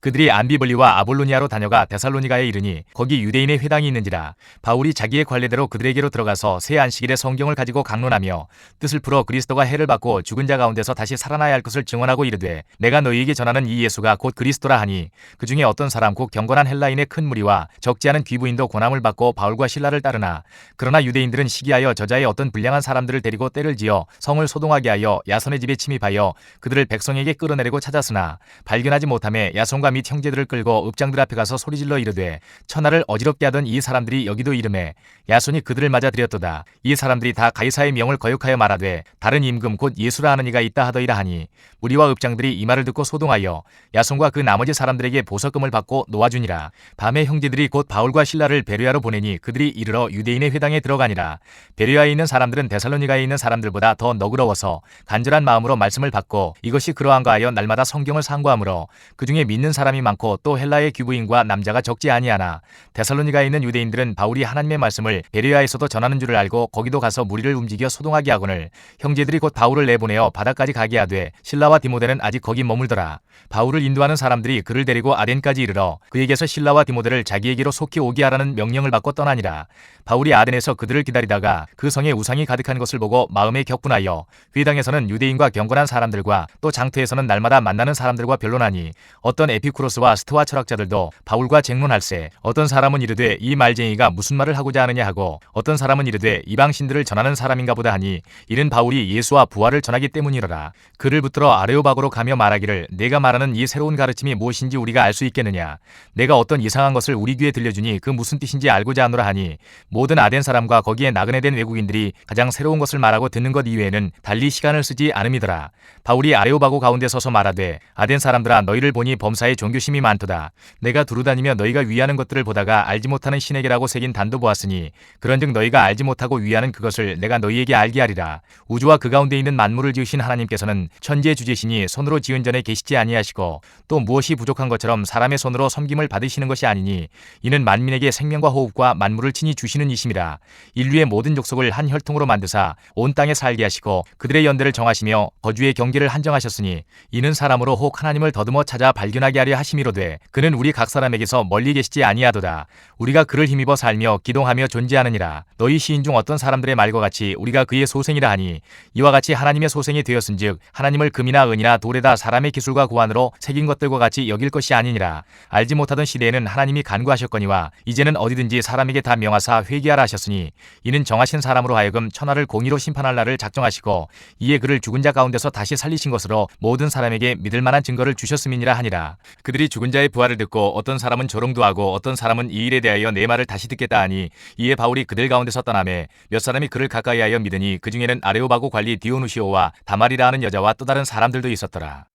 그들이 암비블리와 아볼로니아로 다녀가 데살로니가에 이르니 거기 유대인의 회당이 있는지라. 바울이 자기의 관례대로 그들에게로 들어가서 새 안식일에 성경을 가지고 강론하며 뜻을 풀어 그리스도가 해를 받고 죽은 자 가운데서 다시 살아나야 할 것을 증언하고 이르되 내가 너희에게 전하는 이 예수가 곧 그리스도라 하니 그 중에 어떤 사람 곧 경건한 헬라인의 큰 무리와 적지 않은 귀부인도 고난을 받고 바울과 실라를 따르나 그러나 유대인들은 시기하여 저자의 어떤 불량한 사람들을 데리고 때를 지어 성을 소동하게 하여 야손의 집에 침입하여 그들을 백성에게 끌어내리고 찾았으나 발견하지 못하며 야손과 및 형제들을 끌고 읍장들 앞에 가서 소리질러 이르되 천하를 어지럽게 하던 이 사람들이 여기도 이르매 야손이 그들을 맞아 들였도다. 이 사람들이 다 가이사의 명을 거역하여 말하되 다른 임금 곧 예수라 하는 이가 있다 하더이라 하니 무리와 읍장들이 이 말을 듣고 소동하여 야손과 그 나머지 사람들에게 보석금을 받고 놓아주니라. 밤에 형제들이 곧 바울과 실라를 베레아로 보내니 그들이 이르러 유대인의 회당에 들어가니라. 베레아에 있는 사람들은 데살로니가에 있는 사람들보다 더 너그러워서 간절한 마음으로 말씀을 받고 이것이 그러한가 하여 날마다 성경을 상고하므로 그 중에 믿는 사람이 많고 또 헬라의 귀부인과 남자가 적지 아니하나 데살로니가에 있는 유대인들은 바울이 하나님의 말씀을 베레아에서도 전하는 줄을 알고 거기도 가서 무리를 움직여 소동하게 하거늘 형제들이 곧 바울을 내보내어 바다까지 가게 하되 실라와 디모데는 아직 거기 머물더라. 바울을 인도하는 사람들이 그를 데리고 아덴까지 이르러 그에게서 실라와 디모데를 자기에게로 속히 오게 하라는 명령을 받고 떠나니라. 바울이 아덴에서 그들을 기다리다가 그 성에 우상이 가득한 것을 보고 마음에 격분하여 회당에서는 유대인과 경건한 사람들과 또 장터에서는 날마다 만나는 사람들과 변론하니 어떤 에피쿠로스와 스토아 철학자들도 바울과 쟁론할세 어떤 사람은 이르되 이 말쟁이가 무슨 말을 하고자 하느냐 하고 어떤 사람은 이르되 이방신들을 전하는 사람인가 보다 하니 이는 바울이 예수와 부활을 전하기 때문이로라. 그를 붙들어 아레오박으로 가며 말하기를 내가 말하는 이 새로운 가르침이 무엇인지 우리가 알 수 있겠느냐. 내가 어떤 이상한 것을 우리 귀에 들려주니 그 무슨 뜻인지 알고자 하노라 하니 모든 아덴 사람과 거기에 나그네 된 외국인들이 가장 새로운 것을 말하고 듣는 것 이외에는 달리 시간을 쓰지 않음이더라. 바울이 아레오바고 가운데 서서 말하되 아덴 사람들아 너희를 보니 범사에 종교심이 많도다. 내가 두루다니며 너희가 위하는 것들을 보다가 알지 못하는 신에게라고 새긴 단도 보았으니 그런즉 너희가 알지 못하고 위하는 그것을 내가 너희에게 알게 하리라. 우주와 그 가운데 있는 만물을 지으신 하나님께서는 천지의 주제시니 손으로 지은 전에 계시지 아니하시고 또 무엇이 부족한 것처럼 사람의 손으로 섬김을 받으시는 것이 아니니 이는 만민에게 생명과 호흡과 만물을 친히 주시는 이심이라. 인류의 모든 족속을 한 혈통으로 만드사 온 땅에 살게 하시고 그들의 연대를 정하시며 거주의 경계를 한정하셨으니 이는 사람으로 혹 하나님을 더듬어 찾아 발견하게 하려 하심이로되 그는 우리 각 사람에게서 멀리 계시지 아니하도다. 우리가 그를 힘입어 살며 기동하며 존재하느니라. 너희 시인 중 어떤 사람들의 말과 같이 우리가 그의 소생이라 하니 이와 같이 하나님의 소생이 되었은즉 하나님을 금이나 은이나 돌에다 사람의 기술과 고안으로 새긴 것들과 같이 여길 것이 아니니라. 알지 못하던 시대에는 하나님이 간구하셨거니와 이제는 어디든지 사람에게 다 명하사 회개하라 하셨으니 이는 정하신 사람으로 하여금 천하를 공의로 심판할 날을 작정하시고 이에 그를 죽은 자 가운데서 다시 살리신 것으로 모든 사람에게 믿을 만한 증거를 주셨음이니라 하니라. 그들이 죽은 자의 부활을 듣고 어떤 사람은 조롱도 하고 어떤 사람은 이 일에 대하여 내 말을 다시 듣겠다 하니 이에 바울이 그들 가운데서 떠나매 몇 사람이 그를 가까이하여 믿으니 그 중에는 아레오바고 관리 디오누시오와 다말이라 하는 여자와 또 다른 사람들도 있었더라.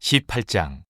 18장.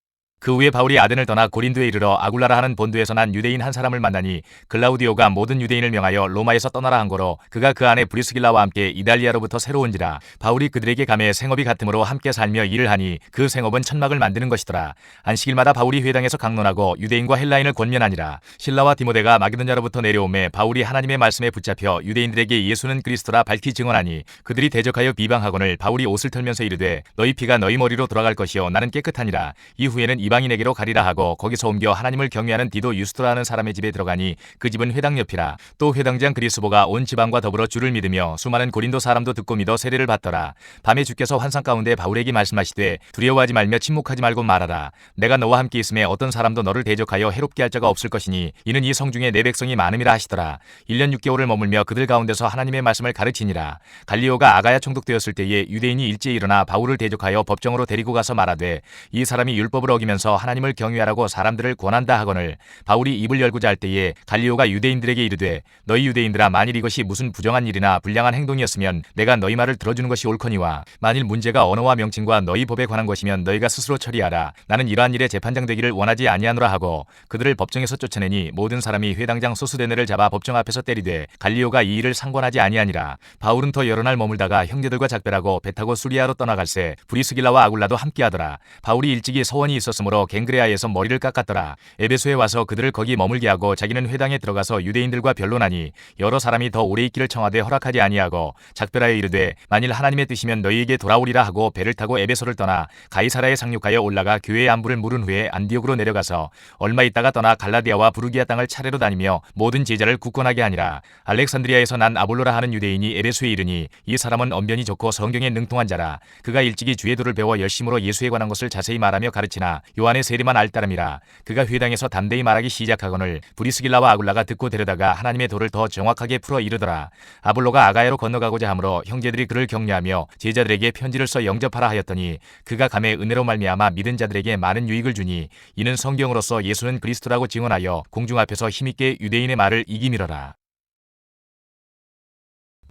그 후에 바울이 아덴을 떠나 고린도에 이르러 아굴라라 하는 본도에서 난 유대인 한 사람을 만나니 글라우디오가 모든 유대인을 명하여 로마에서 떠나라 한 거로 그가 그 안에 브리스길라와 함께 이달리아로부터 새로 온지라. 바울이 그들에게 가매 생업이 같으므로 함께 살며 일을 하니 그 생업은 천막을 만드는 것이더라. 안식일마다 바울이 회당에서 강론하고 유대인과 헬라인을 권면하니라. 실라와 디모데가 마게도냐로부터 내려오매 바울이 하나님의 말씀에 붙잡혀 유대인들에게 예수는 그리스도라 밝히 증언하니 그들이 대적하여 비방하거늘 바울이 옷을 털면서 이르되 너희 피가 너희 머리로 돌아갈 것이요 나는 깨끗하니라. 이후에는 이방인에게로 가리라 하고 거기서 옮겨 하나님을 경외하는 디도 유스토라는 사람의 집에 들어가니 그 집은 회당 옆이라. 또 회당장 그리스보가 온 지방과 더불어 주를 믿으며 수많은 고린도 사람도 듣고 믿어 세례를 받더라. 밤에 주께서 환상 가운데 바울에게 말씀하시되 두려워하지 말며 침묵하지 말고 말하라. 내가 너와 함께 있음에 어떤 사람도 너를 대적하여 해롭게 할 자가 없을 것이니 이는 이 성중에 내 백성이 많음이라 하시더라. 1년 6개월을 머물며 그들 가운데서 하나님의 말씀을 가르치니라. 갈리오가 아가야 총독되었을 때에 유대인이 일제히 일어나 바울을 대적하여 법정으로 데리고 가서 말하되 이 사람이 율법을 어기면서 하나님을 경외하라고 사람들을 권한다 하거늘 바울이 입을 열고자 할 때에 갈리오가 유대인들에게 이르되 너희 유대인들아 만일 이것이 무슨 부정한 일이나 불량한 행동이었으면 내가 너희 말을 들어주는 것이 옳거니와 만일 문제가 언어와 명칭과 너희 법에 관한 것이면 너희가 스스로 처리하라. 나는 이러한 일에 재판장 되기를 원하지 아니하노라 하고 그들을 법정에서 쫓아내니 모든 사람이 회당장 소스데네를 잡아 법정 앞에서 때리되 갈리오가 이 일을 상관하지 아니하니라. 바울은 더 여러 날 머물다가 형제들과 작별하고 배 타고 수리아로 떠나갈새 브리스길라와 아굴라도 함께하더라. 바울이 일찍이 서원이 있었으므로 갱그레아에서 머리를 깎았더라. 에베소에 와서 그들을 거기 머물게 하고 자기는 회당에 들어가서 유대인들과 변론하니 여러 사람이 더 오래 있기를 청하되 허락하지 아니하고 작별하여 이르되 만일 하나님의 뜻이면 너희에게 돌아오리라 하고 배를 타고 에베소를 떠나 가이사라에 상륙하여 올라가 교회의 안부를 물은 후에 안디옥으로 내려가서 얼마 있다가 떠나 갈라디아와 부르기아 땅을 차례로 다니며 모든 제자를 굳건하게 하니라. 알렉산드리아에서 난 아볼로라 하는 유대인이 에베소에 이르니 이 사람은 언변이 좋고 성경에 능통한 자라. 그가 일찍이 주의 도를 배워 열심으로 예수에 관한 것을 자세히 말하며 가르치나 요한의 세례만 알 따름이라. 그가 회당에서 담대히 말하기 시작하거늘 브리스길라와 아굴라가 듣고 데려다가 하나님의 도를 더 정확하게 풀어 이르더라. 아볼로가 아가야로 건너가고자 하므로 형제들이 그를 격려하며 제자들에게 편지를 써 영접하라 하였더니 그가 감에 은혜로 말미암아 믿은 자들에게 많은 유익을 주니 이는 성경으로서 예수는 그리스도라고 증언하여 공중 앞에서 힘있게 유대인의 말을 이기밀어라.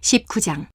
19장.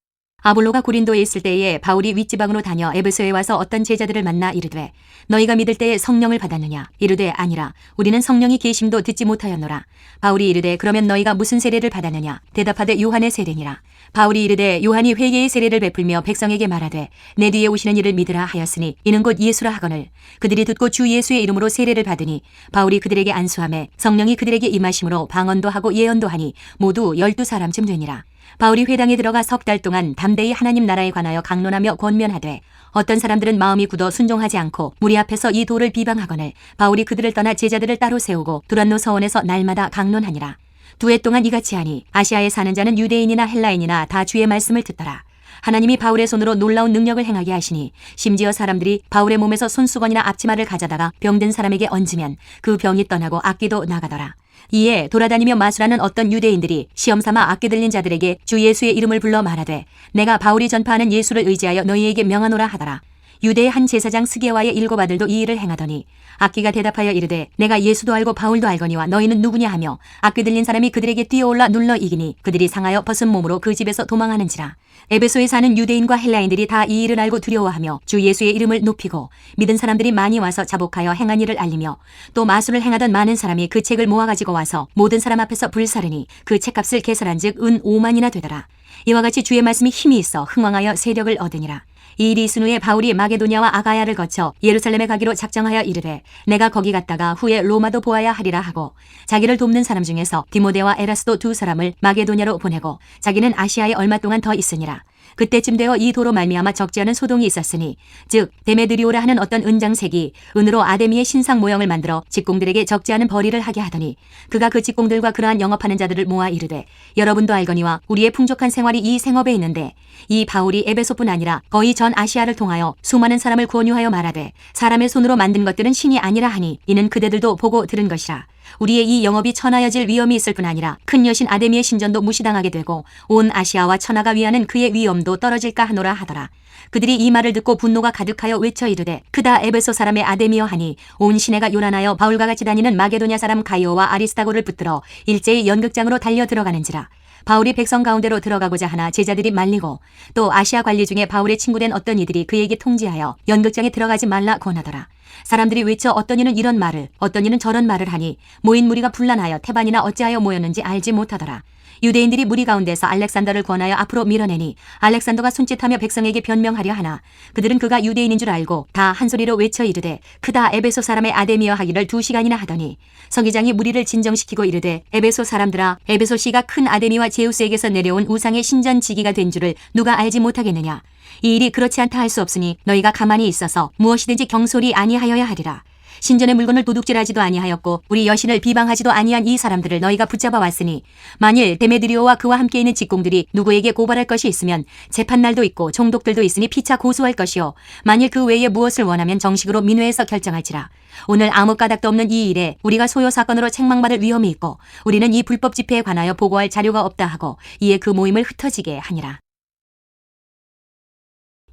아볼로가 고린도에 있을 때에 바울이 윗지방으로 다녀 에베소에 와서 어떤 제자들을 만나 이르되 너희가 믿을 때에 성령을 받았느냐? 이르되 아니라 우리는 성령이 계심도 듣지 못하였노라. 바울이 이르되 그러면 너희가 무슨 세례를 받았느냐? 대답하되 요한의 세례니라. 바울이 이르되 요한이 회개의 세례를 베풀며 백성에게 말하되 내 뒤에 오시는 이를 믿으라 하였으니 이는 곧 예수라 하거늘 그들이 듣고 주 예수의 이름으로 세례를 받으니 바울이 그들에게 안수하매 성령이 그들에게 임하심으로 방언도 하고 예언도 하니 모두 12사람쯤 되니라. 바울이 회당에 들어가 석 달 동안 담대히 하나님 나라에 관하여 강론하며 권면하되 어떤 사람들은 마음이 굳어 순종하지 않고 무리 앞에서 이 도를 비방하거늘 바울이 그들을 떠나 제자들을 따로 세우고 두란노 서원에서 날마다 강론하니라. 2해 동안 이같이 하니 아시아에 사는 자는 유대인이나 헬라인이나 다 주의 말씀을 듣더라. 하나님이 바울의 손으로 놀라운 능력을 행하게 하시니 심지어 사람들이 바울의 몸에서 손수건이나 앞치마를 가져다가 병든 사람에게 얹으면 그 병이 떠나고 악기도 나가더라. 이에 돌아다니며 마술하는 어떤 유대인들이 시험삼아 악기 들린 자들에게 주 예수의 이름을 불러 말하되 내가 바울이 전파하는 예수를 의지하여 너희에게 명하노라 하더라. 유대의 한 제사장 스게와의 7 아들도 이 일을 행하더니 악귀가 대답하여 이르되 내가 예수도 알고 바울도 알거니와 너희는 누구냐 하며 악귀 들린 사람이 그들에게 뛰어올라 눌러 이기니 그들이 상하여 벗은 몸으로 그 집에서 도망하는지라. 에베소에 사는 유대인과 헬라인들이 다 이 일을 알고 두려워하며 주 예수의 이름을 높이고 믿은 사람들이 많이 와서 자복하여 행한 일을 알리며 또 마술을 행하던 많은 사람이 그 책을 모아가지고 와서 모든 사람 앞에서 불사르니 그 책값을 계산한즉 은 5만이나 되더라. 이와 같이 주의 말씀이 힘이 있어 흥왕하여 세력을 얻으니라. 이 일이 있은 후에 바울이 마게도냐와 아가야를 거쳐 예루살렘에 가기로 작정하여 이르되 내가 거기 갔다가 후에 로마도 보아야 하리라 하고 자기를 돕는 사람 중에서 디모데와 에라스도 2 사람을 마게도냐로 보내고 자기는 아시아에 얼마 동안 더 있으니라. 그때쯤 되어 이 도로 말미암아 적지 않은 소동이 있었으니 즉 데메드리오라 하는 어떤 은장색이 은으로 아데미의 신상 모형을 만들어 직공들에게 적지 않은 벌이를 하게 하더니 그가 그 직공들과 그러한 영업하는 자들을 모아 이르되 여러분도 알거니와 우리의 풍족한 생활이 이 생업에 있는데 이 바울이 에베소뿐 아니라 거의 전 아시아를 통하여 수많은 사람을 권유하여 말하되 사람의 손으로 만든 것들은 신이 아니라 하니 이는 그대들도 보고 들은 것이라. 우리의 이 영업이 천하여질 위험이 있을 뿐 아니라 큰 여신 아데미의 신전도 무시당하게 되고 온 아시아와 천하가 위하는 그의 위엄도 떨어질까 하노라 하더라. 그들이 이 말을 듣고 분노가 가득하여 외쳐 이르되 크다 에베소 사람의 아데미여 하니 온 시내가 요란하여 바울과 같이 다니는 마게도냐 사람 가이오와 아리스다고를 붙들어 일제히 연극장으로 달려 들어가는지라. 바울이 백성 가운데로 들어가고자 하나 제자들이 말리고 또 아시아 관리 중에 바울의 친구된 어떤 이들이 그에게 통지하여 연극장에 들어가지 말라 권하더라. 사람들이 외쳐 어떤 이는 이런 말을 어떤 이는 저런 말을 하니 모인 무리가 분란하여 태반이나 어찌하여 모였는지 알지 못하더라. 유대인들이 무리 가운데서 알렉산더를 권하여 앞으로 밀어내니 알렉산더가 손짓하며 백성에게 변명하려 하나 그들은 그가 유대인인 줄 알고 다 한 소리로 외쳐 이르되 크다 에베소 사람의 아데미어 하기를 2시간이나 하더니 서기장이 무리를 진정시키고 이르되 에베소 사람들아 에베소시가 큰 아데미와 제우스에게서 내려온 우상의 신전지기가 된 줄을 누가 알지 못하겠느냐. 이 일이 그렇지 않다 할 수 없으니 너희가 가만히 있어서 무엇이든지 경솔히 아니하여야 하리라. 신전의 물건을 도둑질하지도 아니하였고 우리 여신을 비방하지도 아니한 이 사람들을 너희가 붙잡아 왔으니 만일 데메드리오와 그와 함께 있는 직공들이 누구에게 고발할 것이 있으면 재판날도 있고 종독들도 있으니 피차 고소할 것이요 만일 그 외에 무엇을 원하면 정식으로 민회에서 결정할지라. 오늘 아무 까닭도 없는 이 일에 우리가 소요 사건으로 책망받을 위험이 있고 우리는 이 불법 집회에 관하여 보고할 자료가 없다 하고 이에 그 모임을 흩어지게 하니라.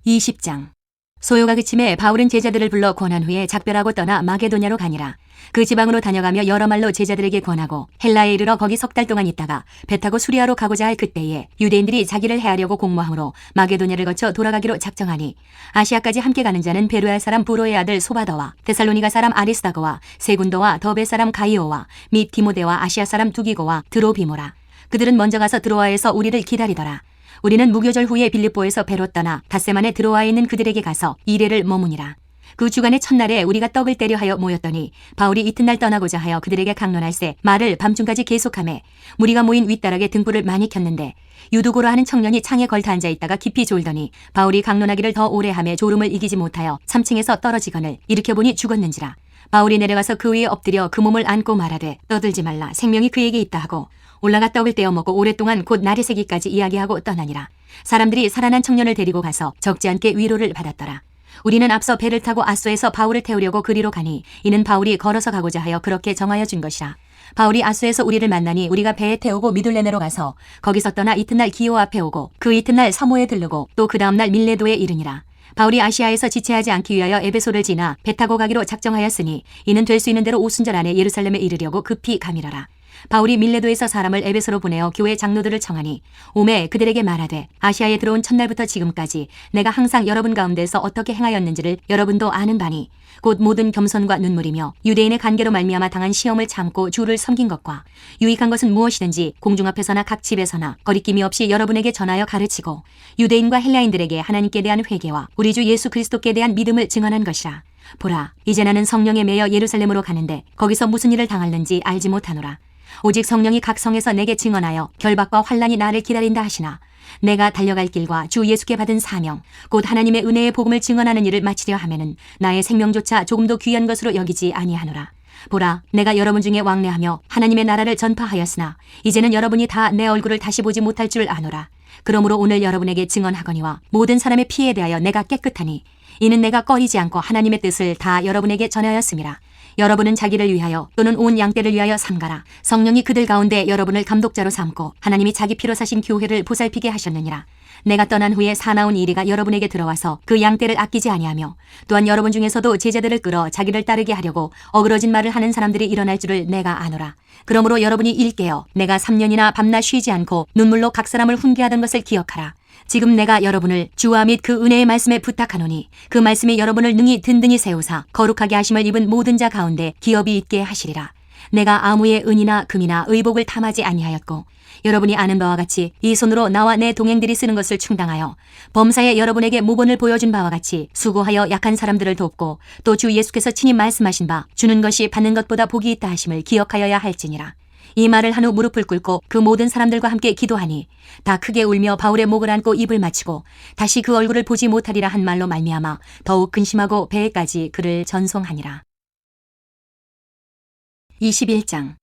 20장 소요가 그침에 바울은 제자들을 불러 권한 후에 작별하고 떠나 마게도냐로 가니라. 그 지방으로 다녀가며 여러 말로 제자들에게 권하고 헬라에 이르러 거기 3달 동안 있다가 배 타고 수리아로 가고자 할 그때에 유대인들이 자기를 해하려고 공모함으로 마게도냐를 거쳐 돌아가기로 작정하니 아시아까지 함께 가는 자는 베르알 사람 브로의 아들 소바더와 데살로니가 사람 아리스다고와 세군도와 더베 사람 가이오와 및 디모데와 아시아 사람 두기고와 드로비모라. 그들은 먼저 가서 드로아에서 우리를 기다리더라. 우리는 무교절 후에 빌립보에서 배로 떠나 닷새만에 드로아에 있는 그들에게 가서 2일을 머무니라. 그 주간의 첫날에 우리가 떡을 떼려 하여 모였더니 바울이 이튿날 떠나고자 하여 그들에게 강론할세 말을 밤중까지 계속하매 무리가 모인 윗다락에 등불을 많이 켰는데 유두고라 하는 청년이 창에 걸터 앉아있다가 깊이 졸더니 바울이 강론하기를 더 오래 하며 졸음을 이기지 못하여 3층에서 떨어지거늘 일으켜보니 죽었는지라. 바울이 내려가서 그 위에 엎드려 그 몸을 안고 말하되 떠들지 말라 생명이 그에게 있다 하고 올라가 떡을 떼어 먹고 오랫동안 곧 날이 새기까지 이야기하고 떠나니라. 사람들이 살아난 청년을 데리고 가서 적지 않게 위로를 받았더라. 우리는 앞서 배를 타고 아소에서 바울을 태우려고 그리로 가니 이는 바울이 걸어서 가고자 하여 그렇게 정하여 준 것이라. 바울이 아소에서 우리를 만나니 우리가 배에 태우고 미둘레네로 가서 거기서 떠나 이튿날 기오 앞에 오고 그 이튿날 서모에 들르고 또 그 다음날 밀레도에 이르니라. 바울이 아시아에서 지체하지 않기 위하여 에베소를 지나 배 타고 가기로 작정하였으니 이는 될 수 있는 대로 오순절 안에 예루살렘에 이르려고 급히 가미러라. 바울이 밀레도에서 사람을 에베소로 보내어 교회 장로들을 청하니 오매 그들에게 말하되 아시아에 들어온 첫날부터 지금까지 내가 항상 여러분 가운데서 어떻게 행하였는지를 여러분도 아는 바니 곧 모든 겸손과 눈물이며 유대인의 간계로 말미암아 당한 시험을 참고 주를 섬긴 것과 유익한 것은 무엇이든지 공중 앞에서나 각 집에서나 거리낌이 없이 여러분에게 전하여 가르치고 유대인과 헬라인들에게 하나님께 대한 회개와 우리 주 예수 그리스도께 대한 믿음을 증언한 것이라. 보라 이제 나는 성령에 매여 예루살렘으로 가는데 거기서 무슨 일을 당할는지 알지 못하노라. 오직 성령이 각 성에서 내게 증언하여 결박과 환난이 나를 기다린다 하시나 내가 달려갈 길과 주 예수께 받은 사명 곧 하나님의 은혜의 복음을 증언하는 일을 마치려 하면은 나의 생명조차 조금도 귀한 것으로 여기지 아니하노라. 보라 내가 여러분 중에 왕래하며 하나님의 나라를 전파하였으나 이제는 여러분이 다 내 얼굴을 다시 보지 못할 줄 아노라. 그러므로 오늘 여러분에게 증언하거니와 모든 사람의 피에 대하여 내가 깨끗하니 이는 내가 꺼리지 않고 하나님의 뜻을 다 여러분에게 전하였음이라. 여러분은 자기를 위하여 또는 온 양떼를 위하여 삼가라. 성령이 그들 가운데 여러분을 감독자로 삼고 하나님이 자기 피로 사신 교회를 보살피게 하셨느니라. 내가 떠난 후에 사나운 이리가 여러분에게 들어와서 그 양떼를 아끼지 아니하며 또한 여러분 중에서도 제자들을 끌어 자기를 따르게 하려고 어그러진 말을 하는 사람들이 일어날 줄을 내가 아노라. 그러므로 여러분이 일깨어 내가 3년이나 밤낮 쉬지 않고 눈물로 각 사람을 훈계하던 것을 기억하라. 지금 내가 여러분을 주와 및 그 은혜의 말씀에 부탁하노니 그 말씀이 여러분을 능히 든든히 세우사 거룩하게 하심을 입은 모든 자 가운데 기업이 있게 하시리라. 내가 아무의 은이나 금이나 의복을 탐하지 아니하였고 여러분이 아는 바와 같이 이 손으로 나와 내 동행들이 쓰는 것을 충당하여 범사에 여러분에게 모본을 보여준 바와 같이 수고하여 약한 사람들을 돕고 또 주 예수께서 친히 말씀하신 바 주는 것이 받는 것보다 복이 있다 하심을 기억하여야 할지니라. 이 말을 한 후 무릎을 꿇고 그 모든 사람들과 함께 기도하니 다 크게 울며 바울의 목을 안고 입을 맞추고 다시 그 얼굴을 보지 못하리라 한 말로 말미암아 더욱 근심하고 배에까지 그를 전송하니라. 21장.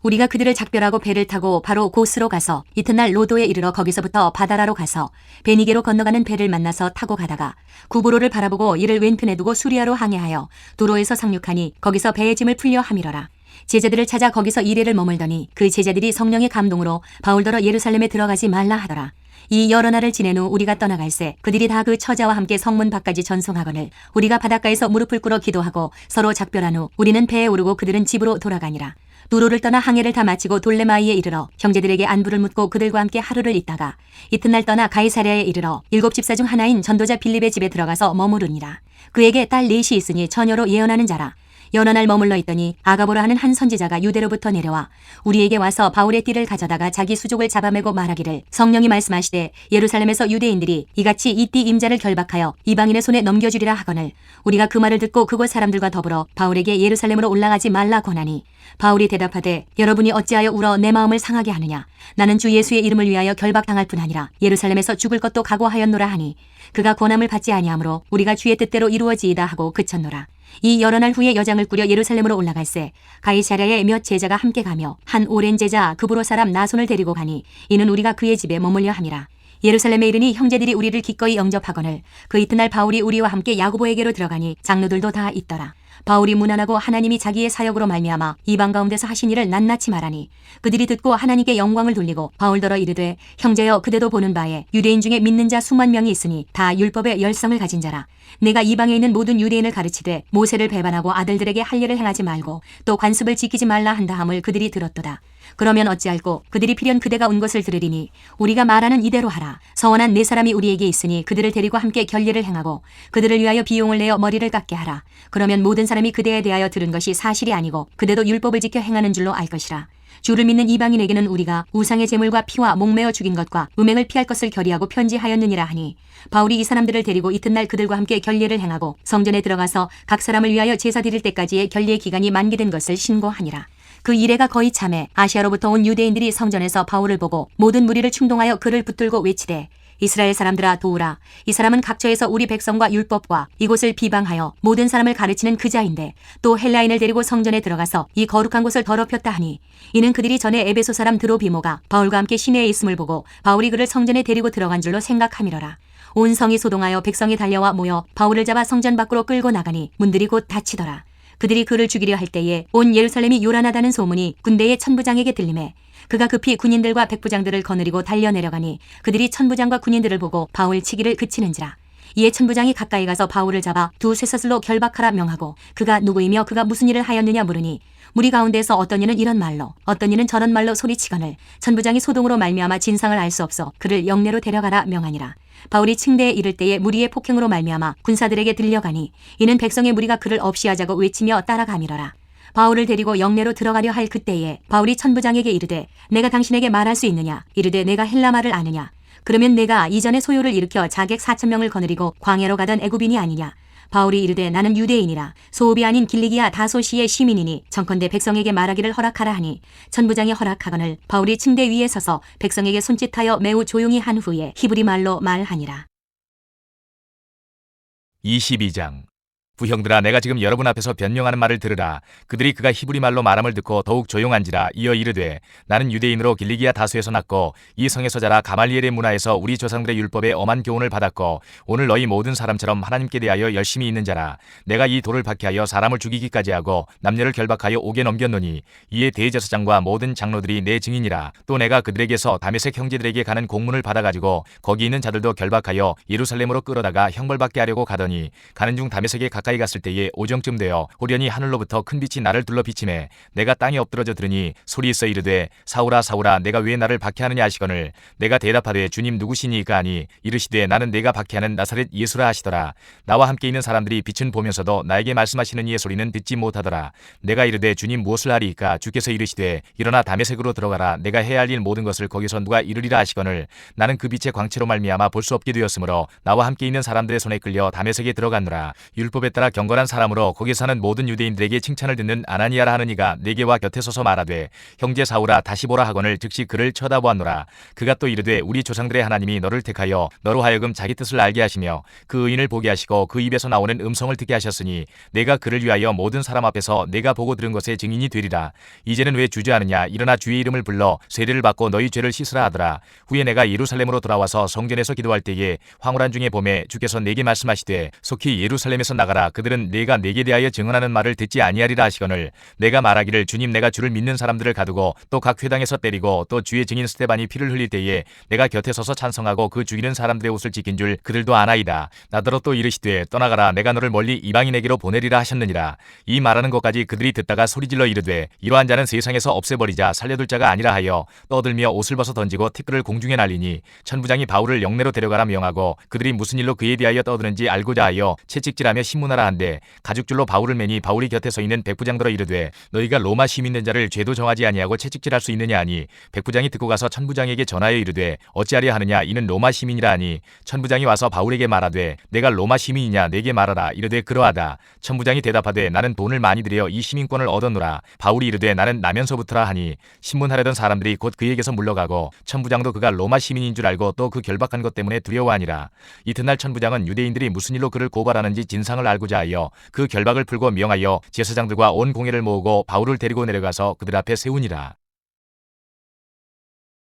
우리가 그들을 작별하고 배를 타고 바로 고스로 가서 이튿날 로도에 이르러 거기서부터 바다라로 가서 베니게로 건너가는 배를 만나서 타고 가다가 구브로를 바라보고 이를 왼편에 두고 수리아로 항해하여 두로에서 상륙하니 거기서 배의 짐을 풀려 함이러라. 제자들을 찾아 거기서 이래를 머물더니 그 제자들이 성령의 감동으로 바울더러 예루살렘에 들어가지 말라 하더라. 이 여러 날을 지낸 후 우리가 떠나갈새 그들이 다 그 처자와 함께 성문 밖까지 전송하거늘 우리가 바닷가에서 무릎을 꿇어 기도하고 서로 작별한 후 우리는 배에 오르고 그들은 집으로 돌아가니라. 두로를 떠나 항해를 다 마치고 돌레마이에 이르러 형제들에게 안부를 묻고 그들과 함께 하루를 있다가 이튿날 떠나 가이사랴에 이르러 7 집사 중 하나인 전도자 빌립의 집에 들어가서 머무르니라. 그에게 딸 넷이 있으니 처녀로 예언하는 자라. 여러 날 머물러 있더니 아가보라 하는 한 선지자가 유대로부터 내려와 우리에게 와서 바울의 띠를 가져다가 자기 수족을 잡아매고 말하기를 성령이 말씀하시되 예루살렘에서 유대인들이 이같이 이 띠 임자를 결박하여 이방인의 손에 넘겨주리라 하거늘 우리가 그 말을 듣고 그곳 사람들과 더불어 바울에게 예루살렘으로 올라가지 말라 권하니 바울이 대답하되 여러분이 어찌하여 울어 내 마음을 상하게 하느냐. 나는 주 예수의 이름을 위하여 결박당할 뿐 아니라 예루살렘에서 죽을 것도 각오하였노라 하니 그가 권함을 받지 아니하므로 우리가 주의 뜻대로 이루어지이다 하고 그쳤노라. 이 여러 날 후에 여장을 꾸려 예루살렘으로 올라갈새 가이사랴에 몇 제자가 함께 가며 한 오랜 제자 그브로 사람 나손을 데리고 가니 이는 우리가 그의 집에 머물려 함이라. 예루살렘에 이르니 형제들이 우리를 기꺼이 영접하거늘 그 이튿날 바울이 우리와 함께 야고보에게로 들어가니 장로들도 다 있더라. 바울이 문안하고 하나님이 자기의 사역으로 말미암아 이방 가운데서 하신 일을 낱낱이 말하니 그들이 듣고 하나님께 영광을 돌리고 바울더러 이르되 형제여 그대도 보는 바에 유대인 중에 믿는 자 수만 명이 있으니 다 율법의 열성을 가진 자라. 내가 이방에 있는 모든 유대인을 가르치되 모세를 배반하고 아들들에게 할례를 행하지 말고 또 관습을 지키지 말라 한다함을 그들이 들었도다. 그러면 어찌할꼬 그들이 필연 그대가 온 것을 들으리니 우리가 말하는 이대로 하라. 서원한 네 사람이 우리에게 있으니 그들을 데리고 함께 결례를 행하고 그들을 위하여 비용을 내어 머리를 깎게 하라. 그러면 모든 사람이 그대에 대하여 들은 것이 사실이 아니고 그대도 율법을 지켜 행하는 줄로 알 것이라. 주를 믿는 이방인에게는 우리가 우상의 제물과 피와 목매어 죽인 것과 음행을 피할 것을 결의하고 편지하였느니라 하니 바울이 이 사람들을 데리고 이튿날 그들과 함께 결례를 행하고 성전에 들어가서 각 사람을 위하여 제사 드릴 때까지의 결례 기간이 만기된 것을 신고하니라. 그 이래가 거의 참에 아시아로부터 온 유대인들이 성전에서 바울을 보고 모든 무리를 충동하여 그를 붙들고 외치되 이스라엘 사람들아 도우라. 이 사람은 각처에서 우리 백성과 율법과 이곳을 비방하여 모든 사람을 가르치는 그자인데 또 헬라인을 데리고 성전에 들어가서 이 거룩한 곳을 더럽혔다 하니 이는 그들이 전에 에베소 사람 드로비모가 바울과 함께 시내에 있음을 보고 바울이 그를 성전에 데리고 들어간 줄로 생각함이러라. 온 성이 소동하여 백성이 달려와 모여 바울을 잡아 성전 밖으로 끌고 나가니 문들이 곧 닫히더라. 그들이 그를 죽이려 할 때에 온 예루살렘이 요란하다는 소문이 군대의 천부장에게 들리매 그가 급히 군인들과 백부장들을 거느리고 달려내려가니 그들이 천부장과 군인들을 보고 바울 치기를 그치는지라. 이에 천부장이 가까이 가서 바울을 잡아 두 쇠사슬로 결박하라 명하고 그가 누구이며 그가 무슨 일을 하였느냐 물으니 무리 가운데서 어떤 이는 이런 말로 어떤 이는 저런 말로 소리치거늘 천부장이 소동으로 말미암아 진상을 알 수 없어 그를 영내로 데려가라 명하니라. 바울이 층대에 이를 때에 무리의 폭행으로 말미암아 군사들에게 들려가니 이는 백성의 무리가 그를 없이하자고 외치며 따라가미러라. 바울을 데리고 영내로 들어가려 할 그때에 바울이 천부장에게 이르되 내가 당신에게 말할 수 있느냐. 이르되 내가 헬라말을 아느냐. 그러면 내가 이전에 소요를 일으켜 자객 4,000명을 거느리고 광야로 가던 애굽인이 아니냐. 바울이 이르되 나는 유대인이라 소읍이 아닌 길리기아 다소시의 시민이니 청컨대 백성에게 말하기를 허락하라 하니 천부장이 허락하거늘 바울이 층대 위에 서서 백성에게 손짓하여 매우 조용히 한 후에 히브리 말로 말하니라. 22장. 부형들아, 내가 지금 여러분 앞에서 변명하는 말을 들으라. 그들이 그가 히브리 말로 말함을 듣고 더욱 조용한지라. 이어 이르되, 나는 유대인으로 길리기아 다수에서 났고 이 성에서 자라 가말리엘의 문화에서 우리 조상들의 율법에 엄한 교훈을 받았고 오늘 너희 모든 사람처럼 하나님께 대하여 열심히 있는 자라. 내가 이 돌을 박해하여 사람을 죽이기까지 하고 남녀를 결박하여 옥에 넘겼노니 이에 대제사장과 모든 장로들이 내 증인이라. 또 내가 그들에게서 다메섹 형제들에게 가는 공문을 받아가지고 거기 있는 자들도 결박하여 예루살렘으로 끌어다가 형벌받게 하려고 가더니 가는 중 다메섹에 가까이 갔을 때에 오정쯤 되어 호련히 하늘로부터 큰 빛이 나를 둘러 비치매 내가 땅에 엎드러져 들으니 소리 있어 이르되, 사울아 사울아, 내가 왜 나를 박해하느냐 하시거늘 내가 대답하되, 주님 누구시니까 하니 이르시되, 나는 내가 박해하는 나사렛 예수라 하시더라. 나와 함께 있는 사람들이 빛은 보면서도 나에게 말씀하시는 이의 소리는 듣지 못하더라. 내가 이르되, 주님 무엇을 하리이까? 주께서 이르시되, 일어나 다메섹으로 들어가라. 내가 해야 할 일 모든 것을 거기서 누가 이루리라 하시거늘 나는 그 빛의 광채로 말미암아 볼 수 없게 되었으므로 나와 함께 있는 사람들의 손에 끌려 다메섹에 들어갔노라. 율법에 따라 경건한 사람으로 거기 사는 모든 유대인들에게 칭찬을 듣는 아나니아라 하는 이가 내게 와 곁에 서서 말하되, 형제 사울아 다시 보라 하거늘 즉시 그를 쳐다보았노라. 그가 또 이르되, 우리 조상들의 하나님이 너를 택하여 너로 하여금 자기 뜻을 알게 하시며 그 의인을 보게 하시고 그 입에서 나오는 음성을 듣게 하셨으니 내가 그를 위하여 모든 사람 앞에서 내가 보고 들은 것의 증인이 되리라. 이제는 왜 주저하느냐? 일어나 주의 이름을 불러 세례를 받고 너희 죄를 씻으라 하더라. 후에 내가 예루살렘으로 돌아와서 성전에서 기도할 때에 황홀한 중에 봄에 주께서 내게 말씀하시되, 속히 예루살렘에서 나가라. 그들은 내가 내게 대하여 증언하는 말을 듣지 아니하리라 하시거늘 내가 말하기를, 주님 내가 주를 믿는 사람들을 가두고 또 각 회당에서 때리고 또 주의 증인 스데반이 피를 흘릴 때에 내가 곁에 서서 찬성하고 그 죽이는 사람들의 옷을 지킨 줄 그들도 아나이다. 나더러 또 이르시되, 떠나가라. 내가 너를 멀리 이방인에게로 보내리라 하셨느니라. 이 말하는 것까지 그들이 듣다가 소리질러 이르되, 이러한 자는 세상에서 없애버리자. 살려둘 자가 아니라 하여 떠들며 옷을 벗어 던지고 티끌을 공중에 날리니 천부장이 바울을 영내로 데려가라 명하고 그들이 무슨 일로 그에 대하여 떠드는지 알고자 하여 채찍질하며 신문하라 한데 가죽줄로 바울을 매니 바울이 곁에 서 있는 백부장들어 이르되, 너희가 로마 시민된 자를 죄도 정하지 아니하고 채찍질할 수 있느냐 하니 백부장이 듣고 가서 천부장에게 전하여 이르되, 어찌하려 하느냐? 이는 로마 시민이라 하니 천부장이 와서 바울에게 말하되, 내가 로마 시민이냐? 내게 말하라. 이르되, 그러하다. 천부장이 대답하되, 나는 돈을 많이 들여 이 시민권을 얻었노라. 바울이 이르되, 나는 나면서부터라 하니 신문하려던 사람들이 곧 그에게서 물러가고 천부장도 그가 로마 시민인 줄 알고 또 그 결박한 것 때문에 두려워하니라. 이튿날 천부장은 유대인들이 무슨 일로 그를 고발하는지 진상을 알고자 하여 그 결박을 풀고 명하여 제사장들과 온 공회를 모으고 바울을 데리고 내려가서 그들 앞에 세우니라.